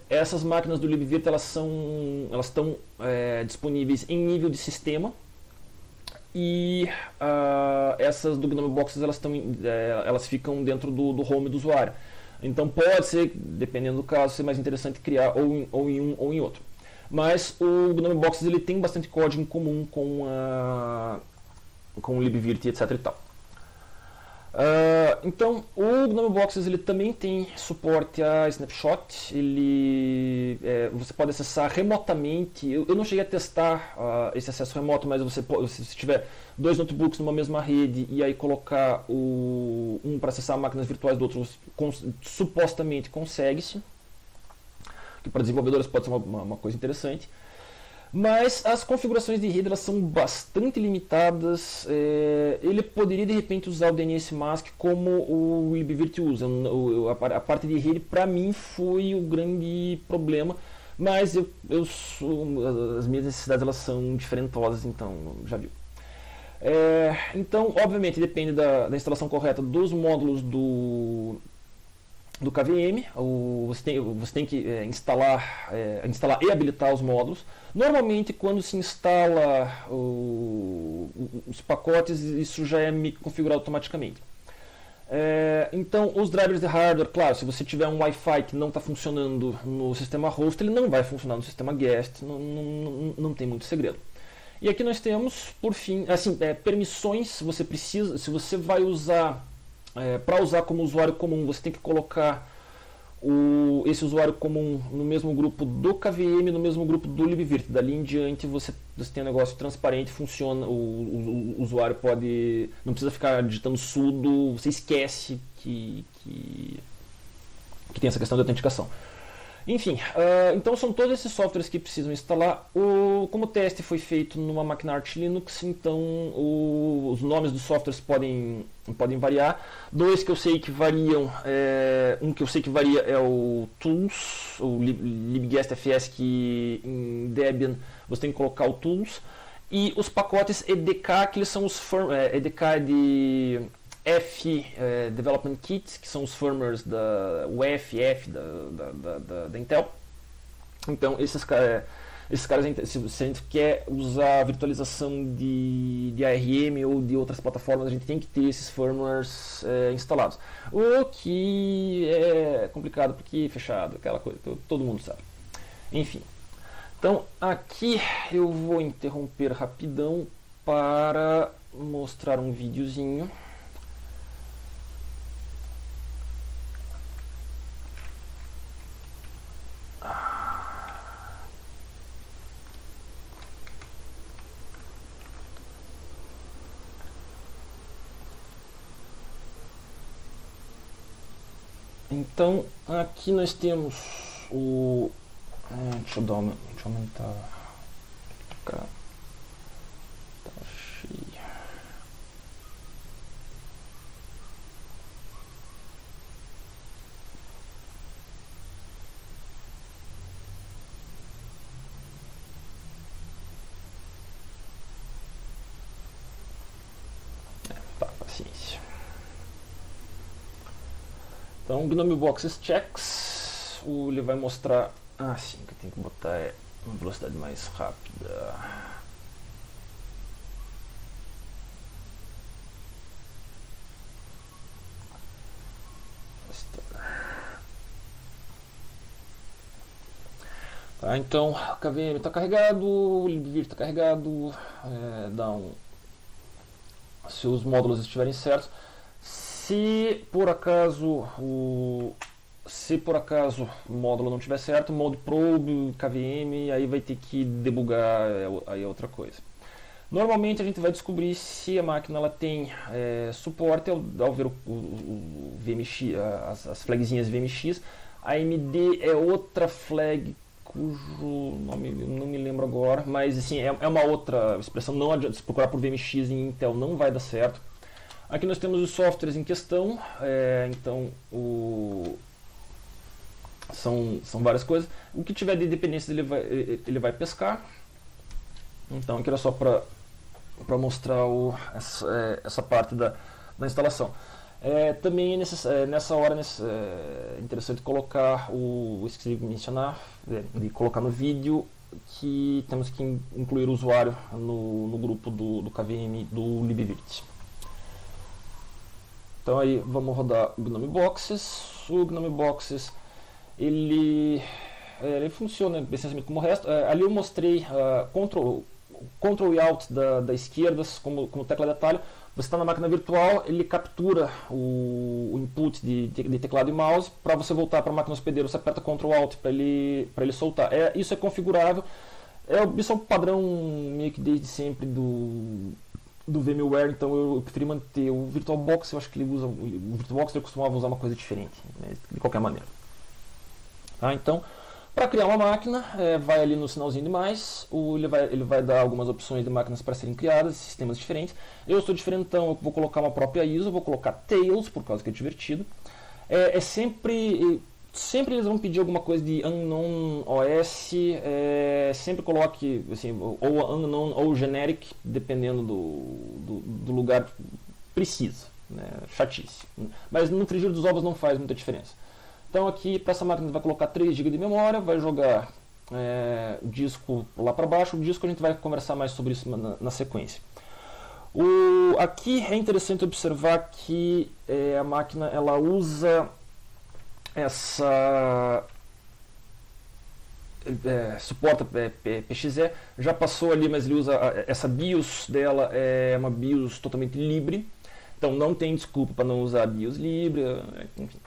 Essas máquinas do libvirt, elas estão disponíveis em nível de sistema, e essas do GNOME Boxes, elas ficam dentro do home do usuário. Então pode ser, dependendo do caso, ser mais interessante criar ou em um ou em outro. Mas o GNOME Boxes ele tem bastante código em comum com o libvirt, etc. e tal. Então o GNOME Boxes ele também tem suporte a snapshot. Você pode acessar remotamente. Eu não cheguei a testar esse acesso remoto, mas se tiver dois notebooks numa mesma rede e aí colocar um para acessar máquinas virtuais do outro, supostamente consegue-se, que para desenvolvedores pode ser uma coisa interessante. Mas as configurações de rede elas são bastante limitadas. Ele poderia de repente usar o DNS Mask como o libvirt usa. A parte de rede para mim foi o grande problema, mas as minhas necessidades elas são diferentosas, então já viu. Então, obviamente, depende da instalação correta dos módulos do KVM. Você tem que instalar e habilitar os módulos. Normalmente, quando se instala os pacotes, isso já é configurado automaticamente. Então, os drivers de hardware, claro, se você tiver um Wi-Fi que não está funcionando no sistema host, ele não vai funcionar no sistema guest, não tem muito segredo. E aqui nós temos, por fim, permissões. Você precisa, se você vai usar, para usar como usuário comum, você tem que colocar esse usuário comum no mesmo grupo do KVM, no mesmo grupo do libvirt. Dali em diante você tem um negócio transparente, funciona, o usuário não precisa ficar digitando sudo, você esquece que tem essa questão de autenticação. Enfim, então são todos esses softwares que precisam instalar. Como o teste foi feito numa máquina Arch Linux, então os nomes dos softwares podem variar. Dois que eu sei que variam, um que eu sei que varia é o Tools, o libguestfs, que em Debian você tem que colocar o Tools, e os pacotes EDK, que eles são os EDK de Development Kit, que são os firmwares da UEFI da Intel. Então esses caras, se a gente quer usar virtualização de ARM ou de outras plataformas, a gente tem que ter esses firmwares instalados. O que é complicado porque é fechado, aquela coisa que todo mundo sabe. Enfim, então aqui eu vou interromper rapidão para mostrar um videozinho. Então aqui nós temos deixa eu aumentar. Tá cheio. Paciência. Então, GNOME Boxes Checks, ele vai mostrar. Sim, que eu tenho que botar uma velocidade mais rápida. Tá, então, o KVM está carregado, o libvirt está carregado, se os módulos estiverem certos. Se por acaso se por acaso o módulo não estiver certo, modo probe, KVM, aí vai ter que debugar, aí é outra coisa. Normalmente a gente vai descobrir se a máquina ela tem suporte ao ver o VMX, as flagzinhas VMX. A AMD é outra flag cujo nome eu não me lembro agora, mas assim, é uma outra expressão, não adianta se procurar por VMX em Intel, não vai dar certo. Aqui nós temos os softwares em questão, então são várias coisas. O que tiver de dependências ele vai pescar. Então aqui era só para mostrar essa parte da instalação. Também nessa hora é interessante colocar esqueci de mencionar, de colocar no vídeo que temos que incluir o usuário no grupo do KVM do libvirt. Então aí vamos rodar o GNOME Boxes. O GNOME Boxes ele funciona essencialmente como o resto. Ali eu mostrei Ctrl e Alt da esquerda como tecla de atalho. Você está na máquina virtual, ele captura o input de teclado e mouse. Para você voltar para a máquina hospedeira, você aperta Ctrl Alt para ele soltar. Isso é configurável. Isso é um padrão meio que desde sempre do VMware, então eu preferi manter o VirtualBox. Eu acho que o VirtualBox ele costumava usar uma coisa diferente, né, de qualquer maneira. Tá, então, para criar uma máquina, vai ali no sinalzinho de mais, ele vai dar algumas opções de máquinas para serem criadas, sistemas diferentes. Eu sou diferentão, eu vou colocar uma própria ISO, vou colocar Tails, por causa que é divertido. Sempre eles vão pedir alguma coisa de Unknown OS, sempre coloque assim, ou Unknown ou Generic, dependendo do lugar, precisa, né? Chatice. Mas no frigir dos ovos não faz muita diferença. Então aqui para essa máquina vai colocar 3 GB de memória, vai jogar o disco lá para baixo. O disco a gente vai conversar mais sobre isso na sequência. Aqui é interessante observar que a máquina ela usa suporta PXE, já passou ali, mas ele usa essa BIOS dela, é uma BIOS totalmente livre, então não tem desculpa para não usar a BIOS livre, enfim.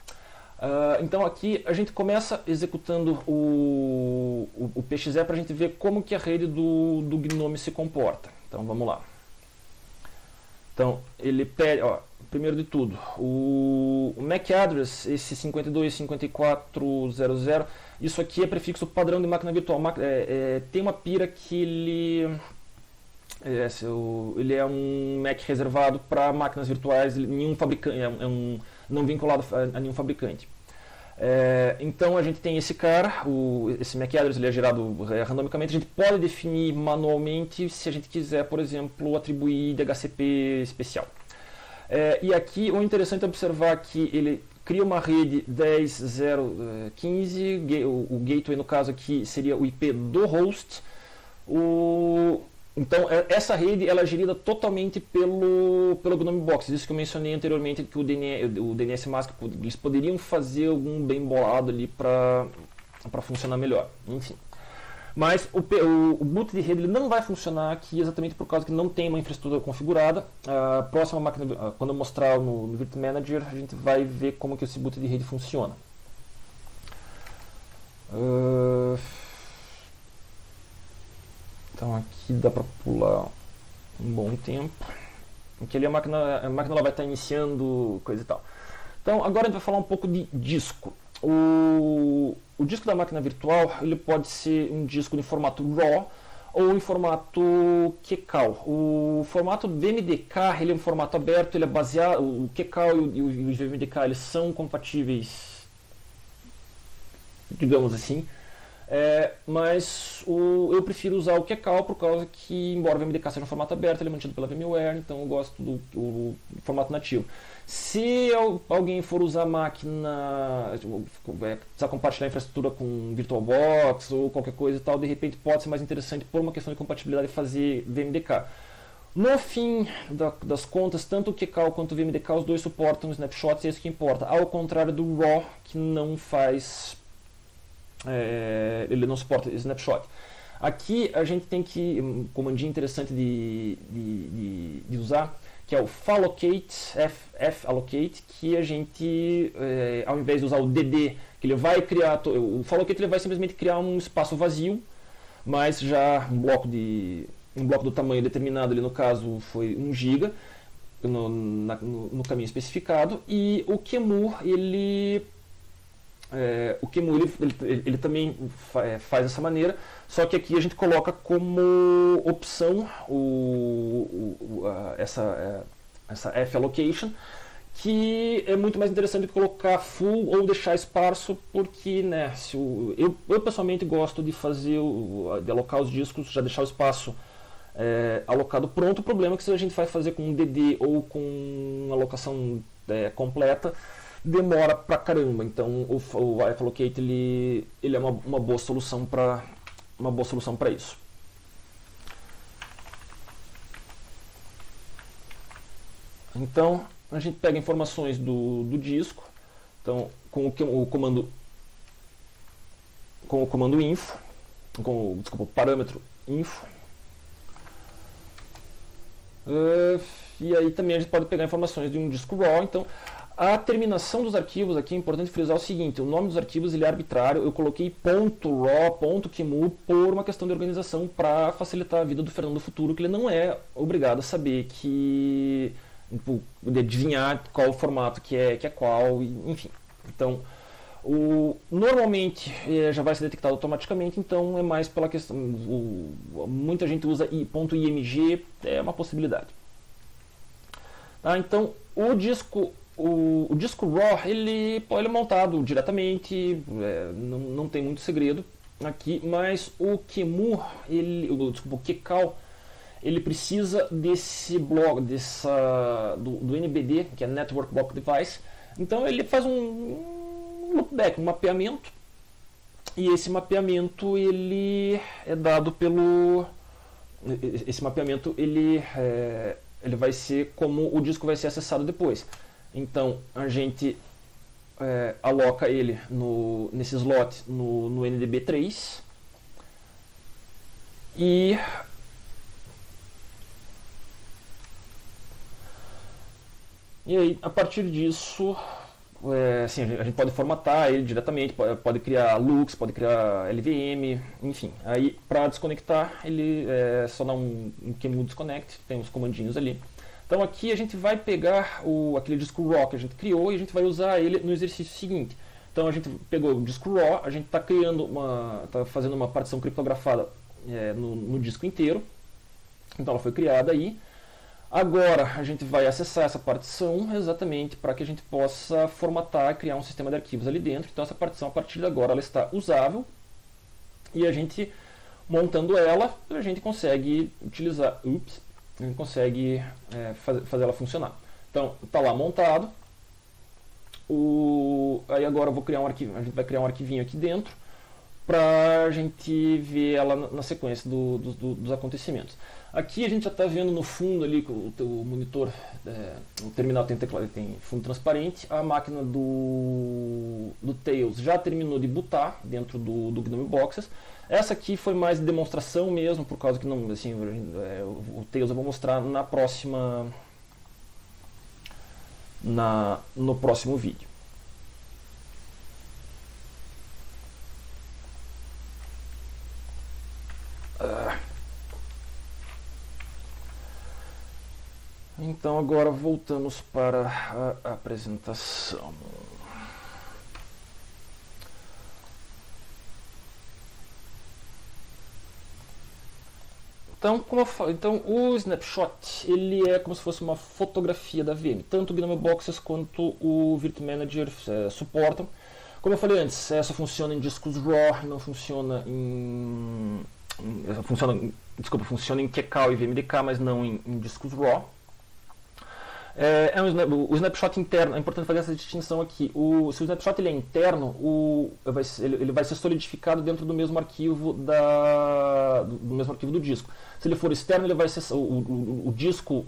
Então aqui a gente começa executando o PXE para a gente ver como que a rede do GNOME se comporta. Então vamos lá. Então ele pede, primeiro de tudo, o MAC address, esse 525400, isso aqui é prefixo padrão de máquina virtual. Tem uma pira que ele é um MAC reservado para máquinas virtuais, nenhum fabricante, não vinculado a nenhum fabricante. Então a gente tem esse cara, esse MAC address ele é gerado randomicamente. A gente pode definir manualmente se a gente quiser, por exemplo, atribuir DHCP especial. E aqui o interessante é observar que ele cria uma rede 10.0.15, o gateway no caso aqui seria o IP do host. Então essa rede ela é gerida totalmente pelo GNOME Box. Isso que eu mencionei anteriormente, que o DNS Mask eles poderiam fazer algum bem bolado ali para funcionar melhor. Enfim. Mas o boot de rede ele não vai funcionar aqui exatamente por causa que não tem uma infraestrutura configurada. A próxima máquina, quando eu mostrar no Virt Manager, a gente vai ver como que esse boot de rede funciona. Então aqui dá para pular um bom tempo. Aqui ali a máquina ela vai estar iniciando coisa e tal. Então agora a gente vai falar um pouco de disco. O disco da máquina virtual ele pode ser um disco em formato RAW ou em formato QCAL. O formato VMDK ele é um formato aberto, ele é baseado, o QCAL e o VMDK eles são compatíveis, digamos assim. Mas eu prefiro usar o QCAL por causa que, embora o VMDK seja um formato aberto, ele é mantido pela VMware, então eu gosto do formato nativo. Se alguém for usar a máquina, precisar compartilhar a infraestrutura com VirtualBox ou qualquer coisa e tal, de repente pode ser mais interessante por uma questão de compatibilidade fazer VMDK. No fim das contas, tanto o QCAL quanto o VMDK, os dois suportam snapshots, e é isso que importa. Ao contrário do RAW, que não faz... ele não suporta snapshot. Aqui a gente tem um comandinho interessante de usar, que é o fallocate, fallocate, que a gente, ao invés de usar o dd, que ele vai criar, o Fallocate ele vai simplesmente criar um espaço vazio, mas já um bloco do tamanho determinado, ali no caso foi 1 GB, no caminho especificado, e o QEMU ele também faz dessa maneira, só que aqui a gente coloca como opção essa F-allocation, que é muito mais interessante do que colocar full ou deixar esparso, porque né, eu pessoalmente gosto de de alocar os discos, já deixar o espaço alocado pronto. O problema é que se a gente vai fazer com um DD ou com alocação completa, demora pra caramba. Então o F-allocate ele é uma boa solução para isso. Então a gente pega informações do disco, então com o comando info, o parâmetro info. E aí também a gente pode pegar informações de um disco RAW. Então a terminação dos arquivos aqui é importante frisar o seguinte: o nome dos arquivos ele é arbitrário. Eu coloquei .raw, .qemu por uma questão de organização, para facilitar a vida do Fernando do futuro, que ele não é obrigado a saber de adivinhar qual o formato que é qual, enfim. Então normalmente já vai ser detectado automaticamente, então é mais pela questão. Muita gente usa .img, é uma possibilidade. Tá, então o disco RAW ele é montado diretamente, não tem muito segredo aqui, mas o QEMU, o QCAL, ele precisa desse bloco, do NBD, que é Network Block Device. Então ele faz um loopback, um mapeamento, e esse mapeamento ele é dado esse mapeamento ele vai ser como o disco vai ser acessado depois. Então a gente aloca ele nesse slot no NDB3 e aí a partir disso assim, a gente pode formatar ele diretamente, pode criar LUKS, pode criar LVM, enfim. Aí para desconectar ele é só dar um QEMU disconnect, tem uns comandinhos ali. Então aqui a gente vai pegar aquele disco RAW que a gente criou e a gente vai usar ele no exercício seguinte. Então a gente pegou o disco RAW, a gente está fazendo uma partição criptografada no disco inteiro. Então ela foi criada aí. Agora a gente vai acessar essa partição exatamente para que a gente possa formatar e criar um sistema de arquivos ali dentro. Então essa partição, a partir de agora, ela está usável, e a gente, montando ela, a gente consegue utilizar, a gente consegue fazer ela funcionar. Então está lá montado. Aí agora eu vou criar um arquivo, a gente vai criar um arquivinho aqui dentro para a gente ver ela na sequência dos acontecimentos. Aqui a gente já está vendo no fundo ali, o monitor, o terminal tem teclado, tem fundo transparente. A máquina do Tails já terminou de bootar dentro do GNOME Boxes. Essa aqui foi mais demonstração mesmo, por causa que não, assim, o Tails eu vou mostrar no próximo vídeo. Então agora voltamos para a apresentação. Então, como eu falo, o snapshot ele é como se fosse uma fotografia da VM. Tanto o GNOME Boxes quanto o Virtual suportam. Como eu falei antes, só funciona em discos RAW, não funciona funciona em QCAL e VMDK, mas não em discos RAW. O snapshot interno, é importante fazer essa distinção aqui. Se o snapshot ele é interno, ele vai ser solidificado dentro do mesmo arquivo do disco. Se ele for externo, ele vai ser o disco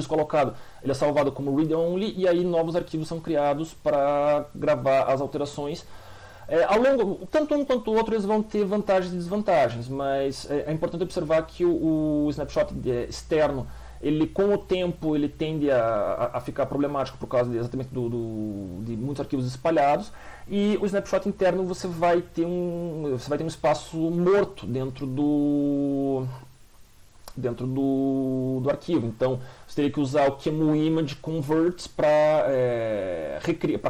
alocado, ele é salvado como read-only, e aí novos arquivos são criados para gravar as alterações. Tanto um quanto o outro eles vão ter vantagens e desvantagens, mas é importante observar que o snapshot externo ele com o tempo ele tende a ficar problemático por causa exatamente de muitos arquivos espalhados, e o snapshot interno você vai ter um espaço morto dentro do arquivo. Então você teria que usar o QEMU Image Convert para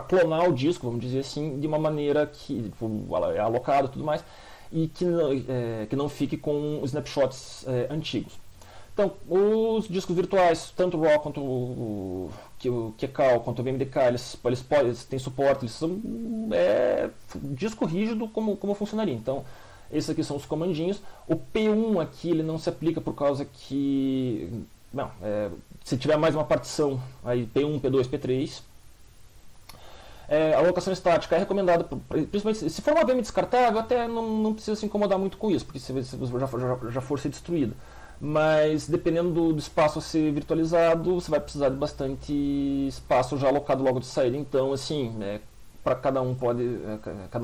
clonar o disco, vamos dizer assim, de uma maneira que é alocado e tudo mais, e que não fique com snapshots antigos. Então, os discos virtuais, tanto o RAW quanto o QCAL, quanto o VMDK, eles têm suporte, eles são disco rígido como funcionaria. Então, esses aqui são os comandinhos. O P1 aqui ele não se aplica por causa que se tiver mais uma partição, aí P1, P2, P3. A alocação estática é recomendada, principalmente se for uma VM descartável, até não precisa se incomodar muito com isso, porque se já for ser destruída. Mas dependendo do espaço a ser virtualizado, você vai precisar de bastante espaço já alocado logo de saída. Então, assim, para cada um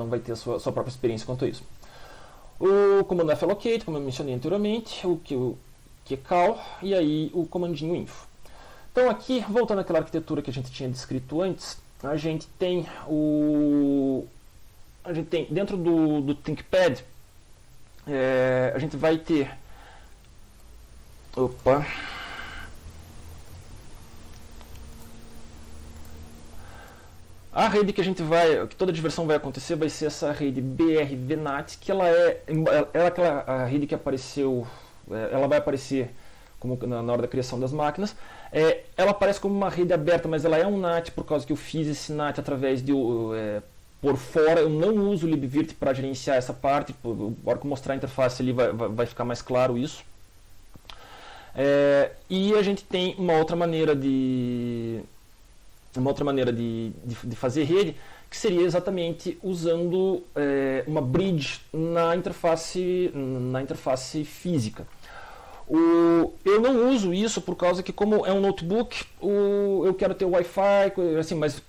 vai ter a sua própria experiência quanto a isso. O comando fallocate, como eu mencionei anteriormente, o QCAL e aí o comandinho info. Então aqui, voltando àquela arquitetura que a gente tinha descrito antes, a gente tem dentro do ThinkPad, a gente vai ter a rede que toda a diversão vai acontecer vai ser essa rede BR-VNAT, que ela é aquela rede que apareceu, ela vai aparecer como na hora da criação das máquinas. Ela aparece como uma rede aberta, mas ela é um NAT por causa que eu fiz esse NAT através de por fora. Eu não uso o libvirt para gerenciar essa parte. Na hora que eu mostrar a interface ali vai ficar mais claro isso. E a gente tem uma outra maneira de fazer rede, que seria exatamente usando uma bridge na interface física. Eu não uso isso por causa que, como é um notebook, eu quero ter Wi-Fi, assim, mas se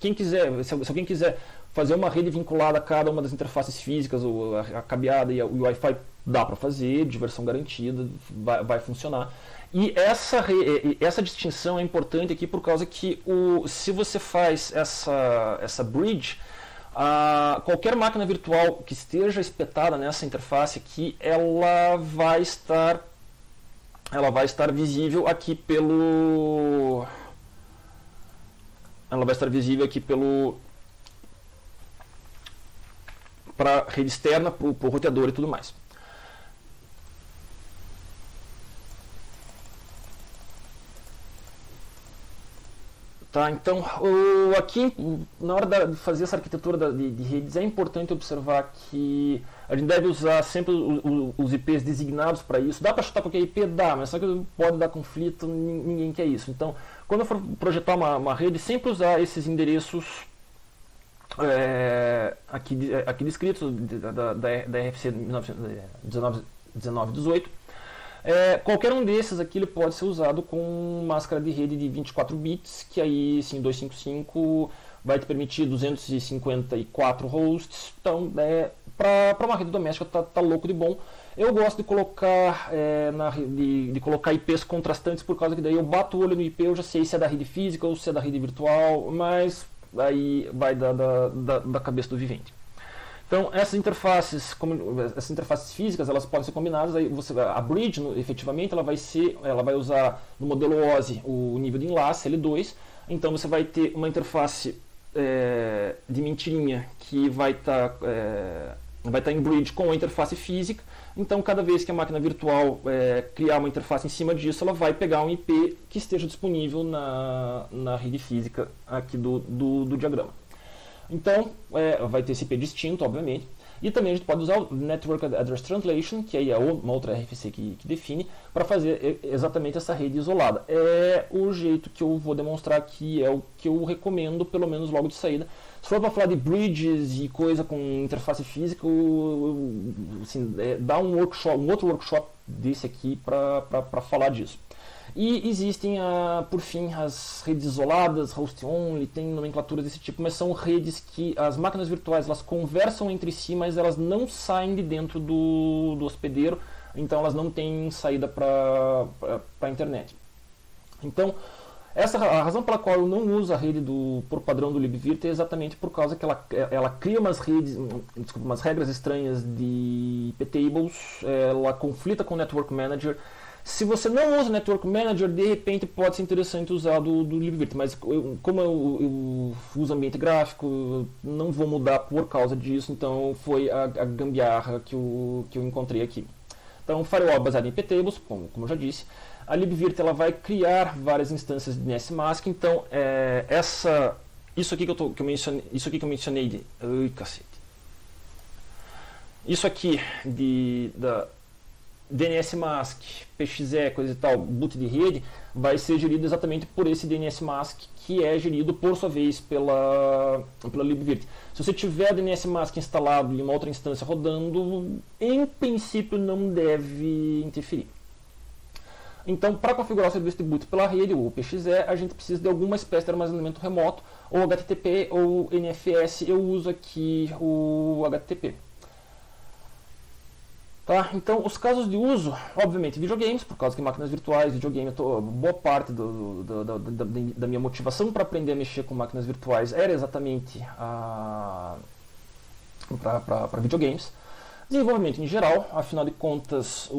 alguém quiser fazer uma rede vinculada a cada uma das interfaces físicas, a cabeada e o Wi-Fi, dá para fazer, diversão garantida, vai funcionar. E essa distinção é importante aqui por causa que se você faz essa bridge, qualquer máquina virtual que esteja espetada nessa interface aqui, ela vai estar visível aqui para a rede externa, para o roteador e tudo mais. Tá, então, aqui, na hora de fazer essa arquitetura de redes, é importante observar que a gente deve usar sempre os IPs designados para isso. Dá para chutar qualquer IP? Dá, mas só que pode dar conflito, ninguém quer isso. Então, quando eu for projetar uma rede, sempre usar esses endereços aqui descritos, da RFC 1918. Qualquer um desses aqui ele pode ser usado com máscara de rede de 24 bits, que aí sim 255 vai te permitir 254 hosts. Então, para uma rede doméstica tá louco de bom. Eu gosto de colocar de colocar IPs contrastantes, por causa que daí eu bato o olho no IP, eu já sei se é da rede física ou se é da rede virtual, mas aí vai da cabeça do vivente. Então, essas interfaces físicas, elas podem ser combinadas. Aí a bridge, efetivamente, ela vai usar no modelo OSI o nível de enlace L2. Então, você vai ter uma interface de mentirinha que vai estar em bridge com a interface física. Então, cada vez que a máquina virtual criar uma interface em cima disso, ela vai pegar um IP que esteja disponível na rede física aqui do diagrama. Então, vai ter esse IP distinto, obviamente. E também a gente pode usar o Network Address Translation, que aí é uma outra RFC que define, para fazer exatamente essa rede isolada. É o jeito que eu vou demonstrar aqui, é o que eu recomendo, pelo menos logo de saída. Se for para falar de bridges e coisa com interface física, assim, dá um outro workshop desse aqui para falar disso. E existem, por fim, as redes isoladas, host only, tem nomenclaturas desse tipo, mas são redes que as máquinas virtuais elas conversam entre si, mas elas não saem de dentro do hospedeiro, então elas não têm saída para a internet. Então, a razão pela qual eu não uso a rede por padrão do libvirt é exatamente por causa que ela cria umas regras estranhas de ptables, ela conflita com o Network Manager. Se você não usa o Network Manager, de repente pode ser interessante usar do libvirt, mas como eu uso ambiente gráfico, eu não vou mudar por causa disso, então foi a gambiarra que eu encontrei aqui. Então, firewall baseado em ptables, como eu já disse. A libvirt ela vai criar várias instâncias de DNSMask, então isso aqui que eu mencionei ai, cacete. Isso aqui da DNSMask, PXE, coisa e tal, boot de rede, vai ser gerido exatamente por esse DNSMask, que é gerido por sua vez pela libvirt. Se você tiver DNSMask instalado em uma outra instância rodando, em princípio não deve interferir. Então, para configurar o serviço de boot pela rede, o PXE, a gente precisa de alguma espécie de armazenamento remoto, ou HTTP ou NFS. Eu uso aqui o HTTP. Tá? Então, os casos de uso, obviamente, videogames, por causa que máquinas virtuais, videogame, boa parte da minha motivação para aprender a mexer com máquinas virtuais era exatamente para videogames. Desenvolvimento em geral, afinal de contas,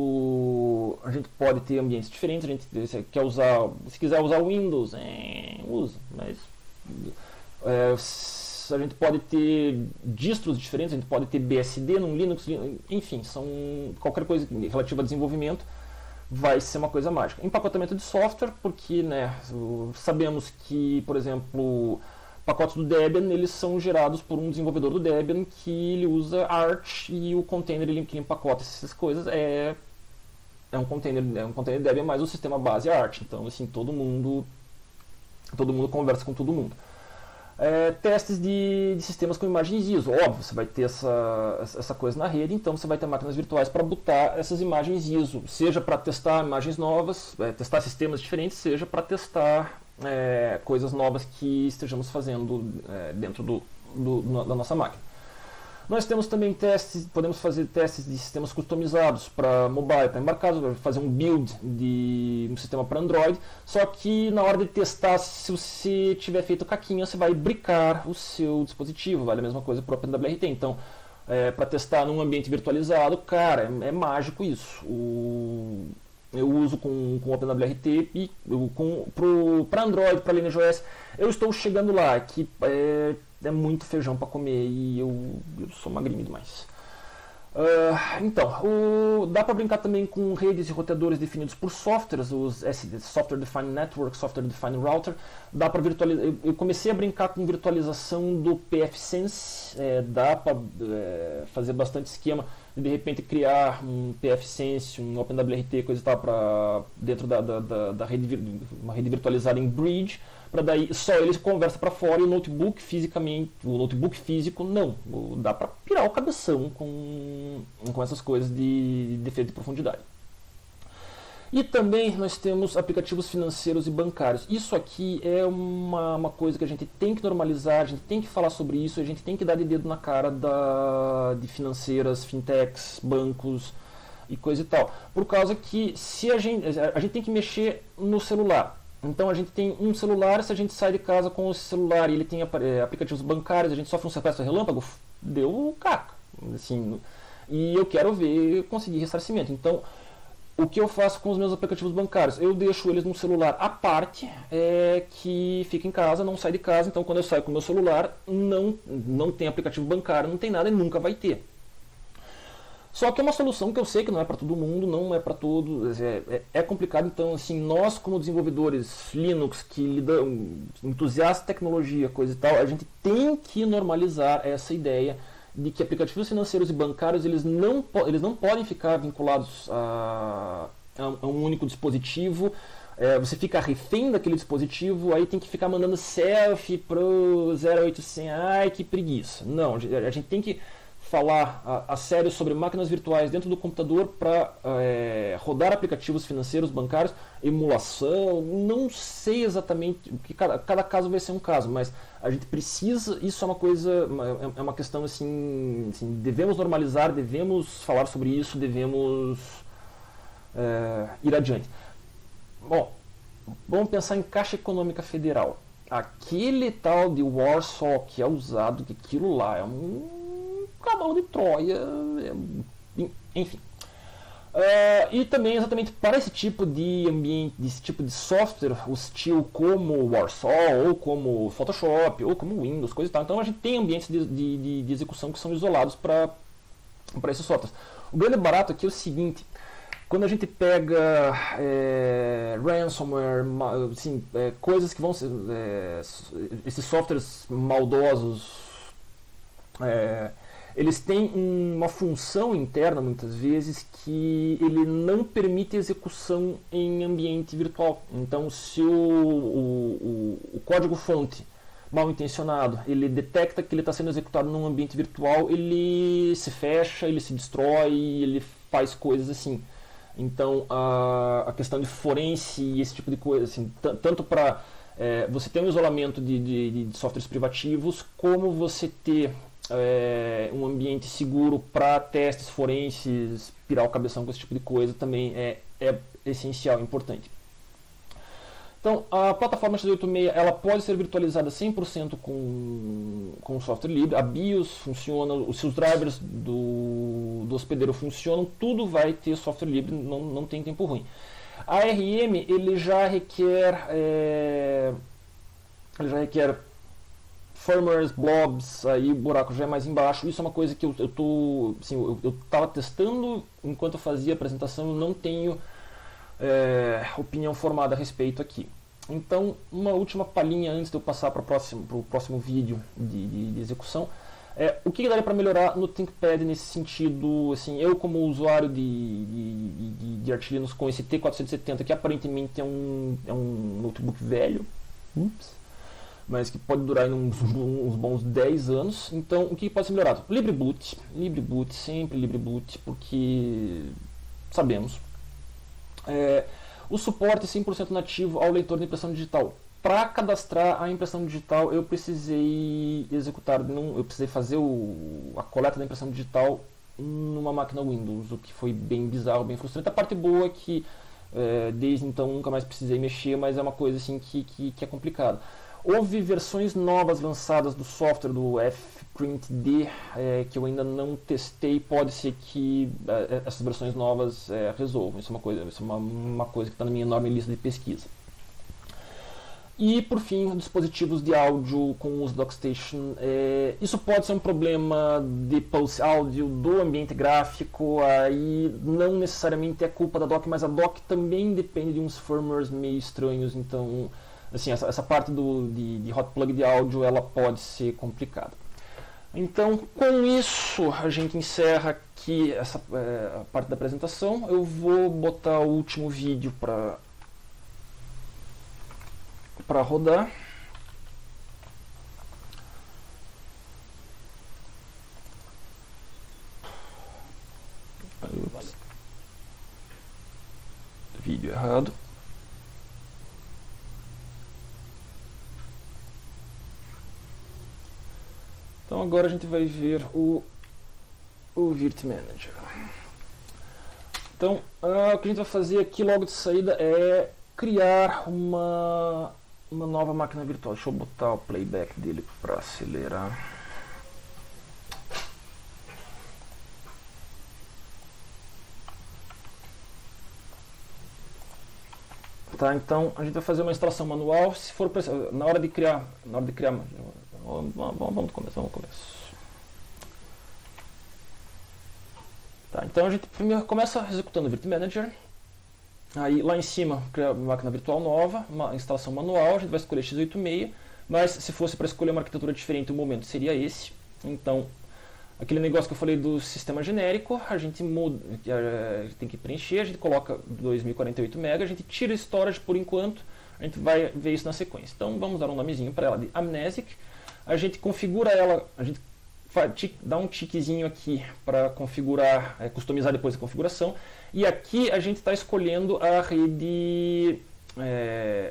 a gente pode ter ambientes diferentes, se quiser usar Windows, usa, mas a gente pode ter distros diferentes, a gente pode ter BSD num Linux, enfim, qualquer coisa relativa a desenvolvimento vai ser uma coisa mágica. Empacotamento de software, porque sabemos que, por exemplo, pacotes do Debian, eles são gerados por um desenvolvedor do Debian que ele usa Arch e o container que empacota essas coisas é um container Debian, mas o sistema base é Arch. Então, assim, todo mundo conversa com todo mundo. Testes de sistemas com imagens ISO. Óbvio, você vai ter essa coisa na rede, então você vai ter máquinas virtuais para botar essas imagens ISO, seja para testar imagens novas, testar sistemas diferentes, seja para testar coisas novas que estejamos fazendo dentro da nossa máquina. Nós temos também podemos fazer testes de sistemas customizados para mobile, para embarcados, fazer um build de um sistema para Android, só que na hora de testar, se você tiver feito caquinha, você vai bricar o seu dispositivo, vale a mesma coisa para o OpenWRT. Então, para testar num ambiente virtualizado, cara, é mágico isso. Eu uso com o OpenWRT e para Android, para LineageOS, eu estou chegando lá, que é muito feijão para comer e eu sou magrinho demais. Então, dá para brincar também com redes e roteadores definidos por softwares, os Software Defined Network, Software Defined Router. Dá para virtualizar. Eu comecei a brincar com virtualização do pfSense, dá para fazer bastante esquema de repente criar um pfSense, um OpenWRT, coisa e tal, para dentro da rede, uma rede virtualizada em Bridge, para daí só ele conversa para fora e o notebook físico não. Dá para pirar o cabeção com essas coisas de defeito de profundidade. E também nós temos aplicativos financeiros e bancários. Isso aqui é uma coisa que a gente tem que normalizar, a gente tem que falar sobre isso, a gente tem que dar de dedo na cara de financeiras, fintechs, bancos e coisa e tal. Por causa que se a gente tem que mexer no celular. Então a gente tem um celular, se a gente sai de casa com esse celular e ele tem aplicativos bancários, a gente sofre um sequestro relâmpago, deu caca. Assim, e eu quero conseguir ressarcimento. Então, o que eu faço com os meus aplicativos bancários? Eu deixo eles num celular à parte, que fica em casa, não sai de casa. Então, quando eu saio com o meu celular, não tem aplicativo bancário, não tem nada e nunca vai ter. Só que é uma solução que eu sei que não é para todo mundo, não é para todos, é complicado. Então, assim, nós como desenvolvedores Linux, entusiastas de tecnologia, coisa e tal, a gente tem que normalizar essa ideia de que aplicativos financeiros e bancários eles não podem ficar vinculados a um único dispositivo. Você fica refém daquele dispositivo, aí tem que ficar mandando selfie pro 0800, ai que preguiça. Não, a gente tem que falar a sério sobre máquinas virtuais dentro do computador para rodar aplicativos financeiros, bancários, emulação, não sei exatamente, porque cada caso vai ser um caso, mas a gente precisa, isso é uma questão assim, devemos normalizar, devemos falar sobre isso, devemos ir adiante. Bom, vamos pensar em Caixa Econômica Federal. Aquele tal de Warsaw que é usado, que aquilo lá é um cavalo de Troia, enfim. E também exatamente para esse tipo de ambiente, esse tipo de software hostil como Warsaw, ou como Photoshop, ou como Windows, coisa e tal. Então a gente tem ambientes de execução que são isolados para esses softwares. O grande barato aqui é o seguinte: quando a gente pega ransomware, assim, coisas que vão ser, esses softwares maldosos, eles têm uma função interna, muitas vezes, que ele não permite execução em ambiente virtual. Então, se o código-fonte mal intencionado, ele detecta que ele está sendo executado num ambiente virtual, ele se fecha, ele se destrói, ele faz coisas assim. Então, a questão de forense e esse tipo de coisa, assim, tanto para você ter um isolamento de softwares privativos, como você ter um ambiente seguro para testes forenses, pirar o cabeção com esse tipo de coisa, também é essencial, importante. Então, a plataforma x86 ela pode ser virtualizada 100% com software livre, a BIOS funciona, os seus drivers do hospedeiro funcionam, tudo vai ter software livre, não tem tempo ruim. A ARM ele já requer firmwares, blobs, aí o buraco já é mais embaixo. Isso é uma coisa que eu estava testando enquanto eu fazia a apresentação, eu não tenho opinião formada a respeito aqui. Então, uma última palhinha antes de eu passar para o próximo vídeo de execução. O que daria para melhorar no ThinkPad nesse sentido? Assim, eu como usuário de Arch Linux com esse T470, que aparentemente é um notebook velho, mas que pode durar uns bons 10 anos. Então, o que pode ser melhorado? LibreBoot, sempre LibreBoot, porque sabemos. O suporte 100% nativo ao leitor de impressão digital. Para cadastrar a impressão digital, eu precisei fazer a coleta da impressão digital numa máquina Windows, o que foi bem bizarro, bem frustrante. A parte boa é que desde então nunca mais precisei mexer, mas é uma coisa assim que é complicada. Houve versões novas lançadas do software do FPrintD que eu ainda não testei. Pode ser que essas versões novas resolvam. Isso é uma coisa que está na minha enorme lista de pesquisa. E por fim, dispositivos de áudio com o uso do DockStation. Isso pode ser um problema de pulse áudio do ambiente gráfico. Aí não necessariamente é culpa da dock, mas a dock também depende de uns firmwares meio estranhos. Então, assim, essa parte de hot plug de áudio ela pode ser complicada. Então, com isso, a gente encerra aqui essa a parte da apresentação. Eu vou botar o último vídeo para rodar. Ups. Vídeo errado. Então agora a gente vai ver o Virt Manager. Então o que a gente vai fazer aqui logo de saída é criar uma nova máquina virtual. Deixa eu botar o playback dele para acelerar. Tá, então a gente vai fazer uma instalação manual. Se for na hora de criar, vamos do começo, Tá, então a gente primeiro começa executando o Virt Manager. Aí lá em cima, criar uma máquina virtual nova, uma instalação manual, a gente vai escolher x86, mas se fosse para escolher uma arquitetura diferente, o momento seria esse. Então, aquele negócio que eu falei do sistema genérico, a gente muda, tem que preencher, a gente coloca 2048 MB, a gente tira o storage por enquanto, a gente vai ver isso na sequência. Então vamos dar um nomezinho para ela de Amnesic, a gente configura ela, a gente dá um tiquezinho aqui para configurar, customizar depois a configuração, e aqui a gente está escolhendo a rede,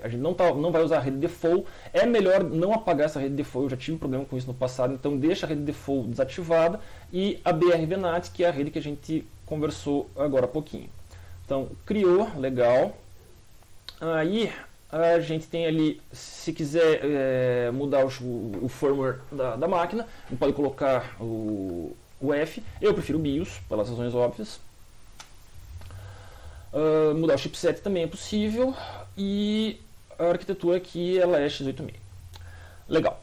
a gente não vai usar a rede default, é melhor não apagar essa rede default, eu já tive um problema com isso no passado, então deixa a rede default desativada, e a BR-VNAT, que é a rede que a gente conversou agora há pouquinho. Então, criou, legal, aí a gente tem ali, se quiser mudar o firmware da máquina, a gente pode colocar o F. Eu prefiro o BIOS, pelas razões óbvias. Mudar o chipset também é possível. E a arquitetura aqui ela é x86. Legal.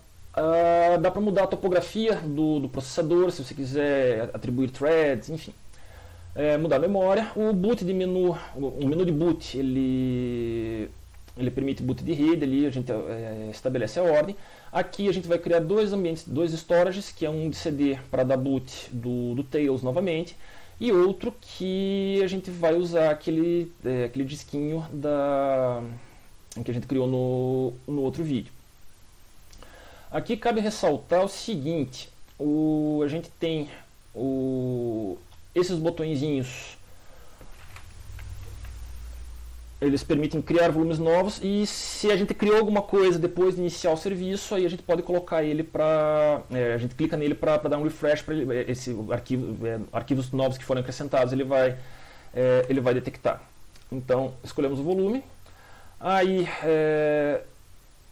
Dá para mudar a topografia do processador, se você quiser atribuir threads, enfim. Mudar a memória. O boot de menu, o menu de boot, ele permite boot de rede, ali a gente estabelece a ordem. Aqui a gente vai criar dois ambientes, dois storages, que é um de CD para dar boot do Tails novamente, e outro que a gente vai usar aquele disquinho que a gente criou no outro vídeo. Aqui cabe ressaltar o seguinte, a gente tem esses botõezinhos, eles permitem criar volumes novos, e se a gente criou alguma coisa depois de iniciar o serviço, aí a gente pode colocar ele para... a gente clica nele para dar um refresh, para esse arquivos novos que foram acrescentados, ele vai detectar. Então, escolhemos o volume, aí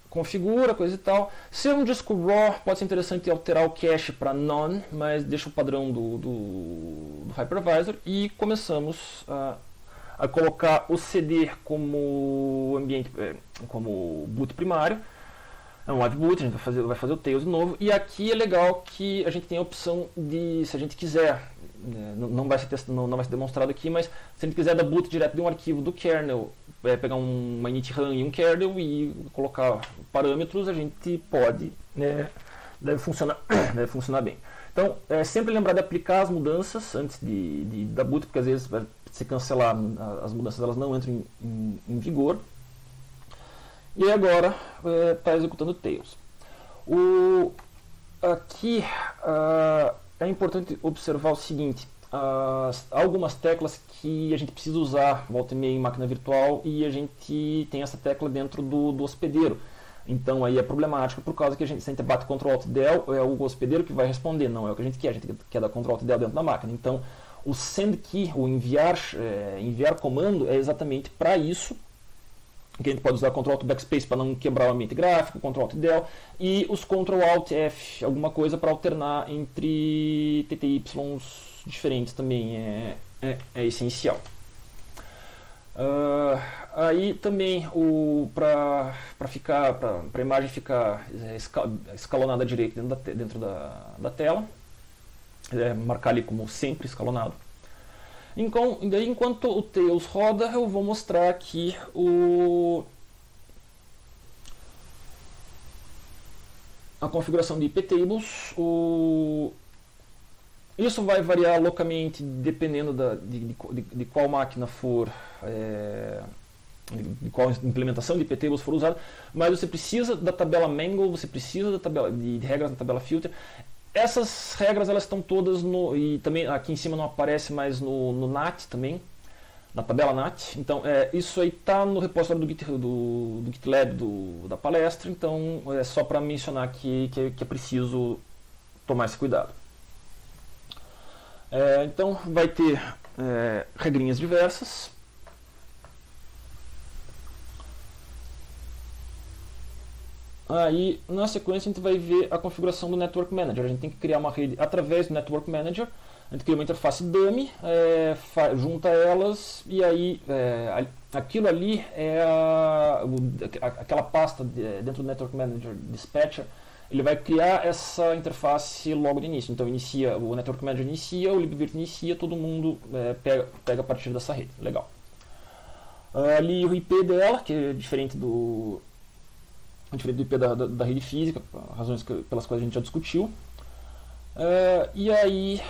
configura, coisa e tal. Se é um disco RAW, pode ser interessante alterar o cache para None, mas deixa o padrão do hypervisor, e começamos a colocar o CD como ambiente, como boot primário. É um live boot, a gente vai fazer o Tails de novo. E aqui é legal que a gente tem a opção de, se a gente quiser, não vai ser demonstrado aqui, mas se a gente quiser dar boot direto de um arquivo do kernel, pegar uma init-RAM e um kernel e colocar parâmetros, a gente pode, deve funcionar bem. Então, sempre lembrar de aplicar as mudanças antes de dar boot, porque às vezes se cancelar as mudanças, elas não entram em vigor. E agora está executando o Tails. Aqui é importante observar o seguinte: há algumas teclas que a gente precisa usar volta e meia em máquina virtual, e a gente tem essa tecla dentro do hospedeiro. Então aí é problemático, por causa que se a gente bate Ctrl Alt Del, é o hospedeiro que vai responder, não é o que a gente quer dar Ctrl Alt Del dentro da máquina. Então o send key, o enviar comando, é exatamente para isso, que a gente pode usar Ctrl Alt Backspace para não quebrar o ambiente gráfico, Ctrl Alt Del, e os Ctrl Alt F, alguma coisa para alternar entre TTYs diferentes também é essencial. Aí também para a imagem ficar escalonada direito dentro da tela, marcar ali como sempre escalonado. Enquanto o Tails roda, eu vou mostrar aqui a configuração de iptables. Isso vai variar localmente dependendo de qual máquina for, de qual implementação de iptables for usada, mas você precisa da tabela Mangle, você precisa da tabela de regras da tabela Filter. Essas regras elas estão todas e também aqui em cima não aparece, mas no NAT também, na tabela NAT. Então isso aí está no repositório do GitLab da palestra, então é só para mencionar que é preciso tomar esse cuidado. Então vai ter regrinhas diversas. Aí, na sequência, a gente vai ver a configuração do Network Manager. A gente tem que criar uma rede através do Network Manager. A gente cria uma interface dummy, junta elas, e aí aquilo ali é aquela pasta dentro do Network Manager Dispatcher. Ele vai criar essa interface logo de início. Então o Network Manager inicia, o libvirt inicia, todo mundo pega a partir dessa rede. Legal. Ali o IP dela, que é diferente do IP da rede física, razões pelas quais a gente já discutiu. E aí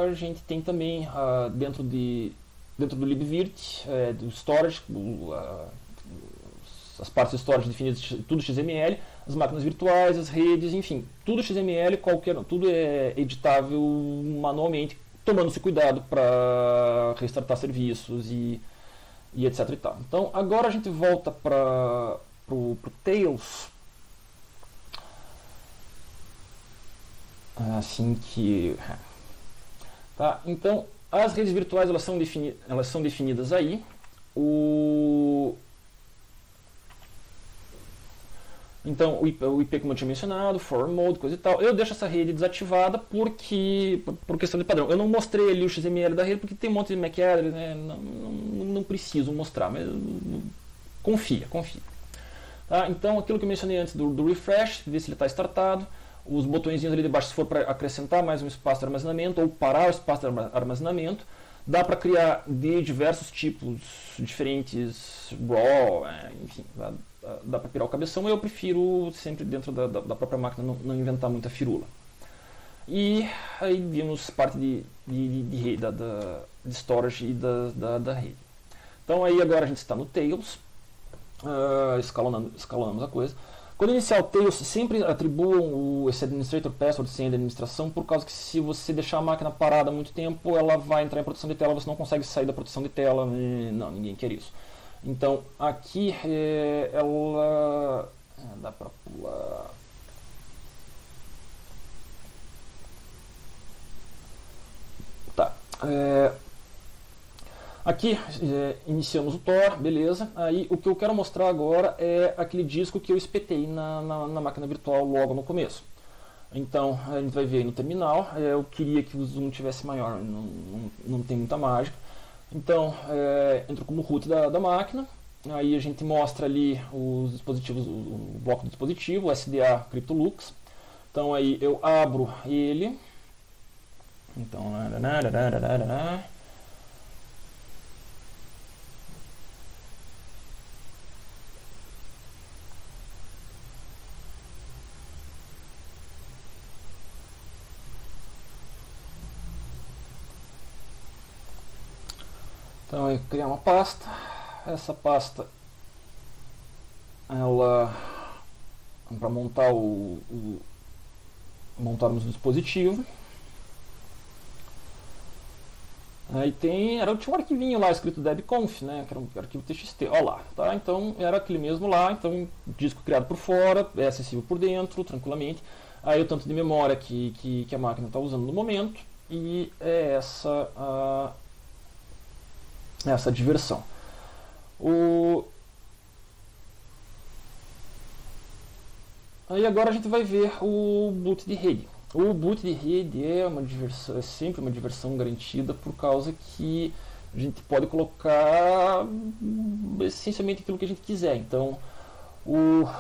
a gente tem também dentro do libvirt, do storage, as partes de storage definidas tudo XML, as máquinas virtuais, as redes, enfim, tudo XML, tudo é editável manualmente, tomando-se cuidado para restartar serviços e etc e tal. Então agora a gente volta para o Tails, assim que tá. Então as redes virtuais elas são definidas aí. Então, o IP como eu tinha mencionado, for mode, coisa e tal, eu deixo essa rede desativada por questão de padrão. Eu não mostrei ali o XML da rede porque tem um monte de MAC address, né? Não preciso mostrar, mas confia. Tá? Então, aquilo que eu mencionei antes do refresh, ver se ele está startado, os botõezinhos ali de baixo, se for para acrescentar mais um espaço de armazenamento ou parar o espaço de armazenamento, dá para criar de diversos tipos diferentes, RAW, enfim, dá para pirar o cabeção. Eu prefiro sempre dentro da própria máquina não inventar muita firula. E aí vimos parte de rede, de storage e da rede. Então aí agora a gente está no Tails, escalonamos a coisa. Quando iniciar o Tails, sempre atribuam esse administrator password, senha de administração, por causa que se você deixar a máquina parada há muito tempo, ela vai entrar em proteção de tela, você não consegue sair da proteção de tela, não, ninguém quer isso. Então aqui ela dá para pular. Tá. Aqui iniciamos o Tor, beleza. Aí o que eu quero mostrar agora é aquele disco que eu espetei na máquina virtual logo no começo. Então a gente vai ver aí no terminal. Eu queria que o zoom tivesse maior, não tem muita mágica. Então entro como root da máquina. Aí a gente mostra ali os dispositivos, o bloco do dispositivo, o SDA CryptoLux. Então aí eu abro ele. Então Então eu criar uma pasta, essa pasta ela para montarmos o dispositivo. Aí tinha um arquivinho lá escrito debconf, né, que era um arquivo txt, ó lá, tá? Então era aquele mesmo lá, então disco criado por fora, é acessível por dentro, tranquilamente. Aí o tanto de memória que a máquina está usando no momento, e é essa diversão. Aí agora a gente vai ver o boot de rede. O boot de rede é sempre uma diversão garantida, por causa que a gente pode colocar essencialmente aquilo que a gente quiser. Então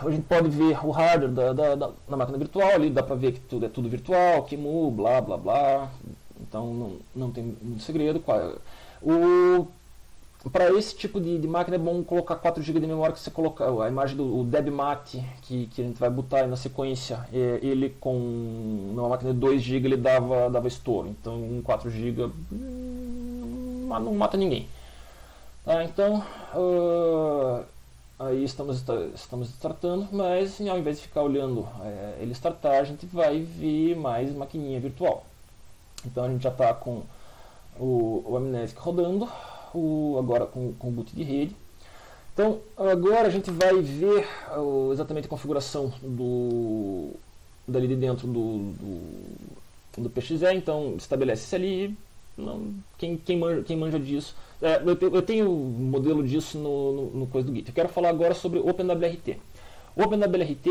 a gente pode ver o hardware da máquina virtual, ali dá para ver que tudo é tudo virtual, QEMU, blá blá blá. Então não tem muito segredo. Para esse tipo de máquina é bom colocar 4 GB de memória, que você coloca a imagem do DebMat que a gente vai botar aí na sequência, ele com uma máquina de 2 GB ele dava estouro, então um 4 GB não mata ninguém. Tá, então aí estamos startando, mas ao invés de ficar olhando ele startar, a gente vai ver mais maquininha virtual. Então a gente já está com o Amnesic rodando, agora com o boot de rede. Então agora a gente vai ver exatamente a configuração dali de dentro do PXE. Então estabelece-se ali, quem manja disso. Eu tenho um modelo disso no coisa do Git. Eu quero falar agora sobre o OpenWRT. O OpenWRT,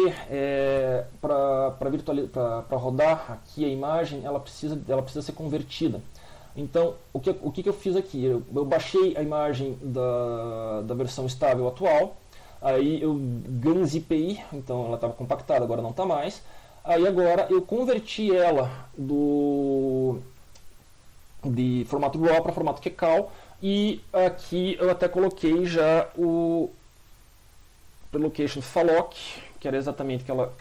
para rodar aqui a imagem, ela precisa ser convertida. Então, o que eu fiz aqui? Eu baixei a imagem da versão estável atual, aí eu granzipei, então ela estava compactada, agora não está mais. Aí agora eu converti ela de formato RAW para formato QCAL, e aqui eu até coloquei já o prelocation falloc, que era exatamente o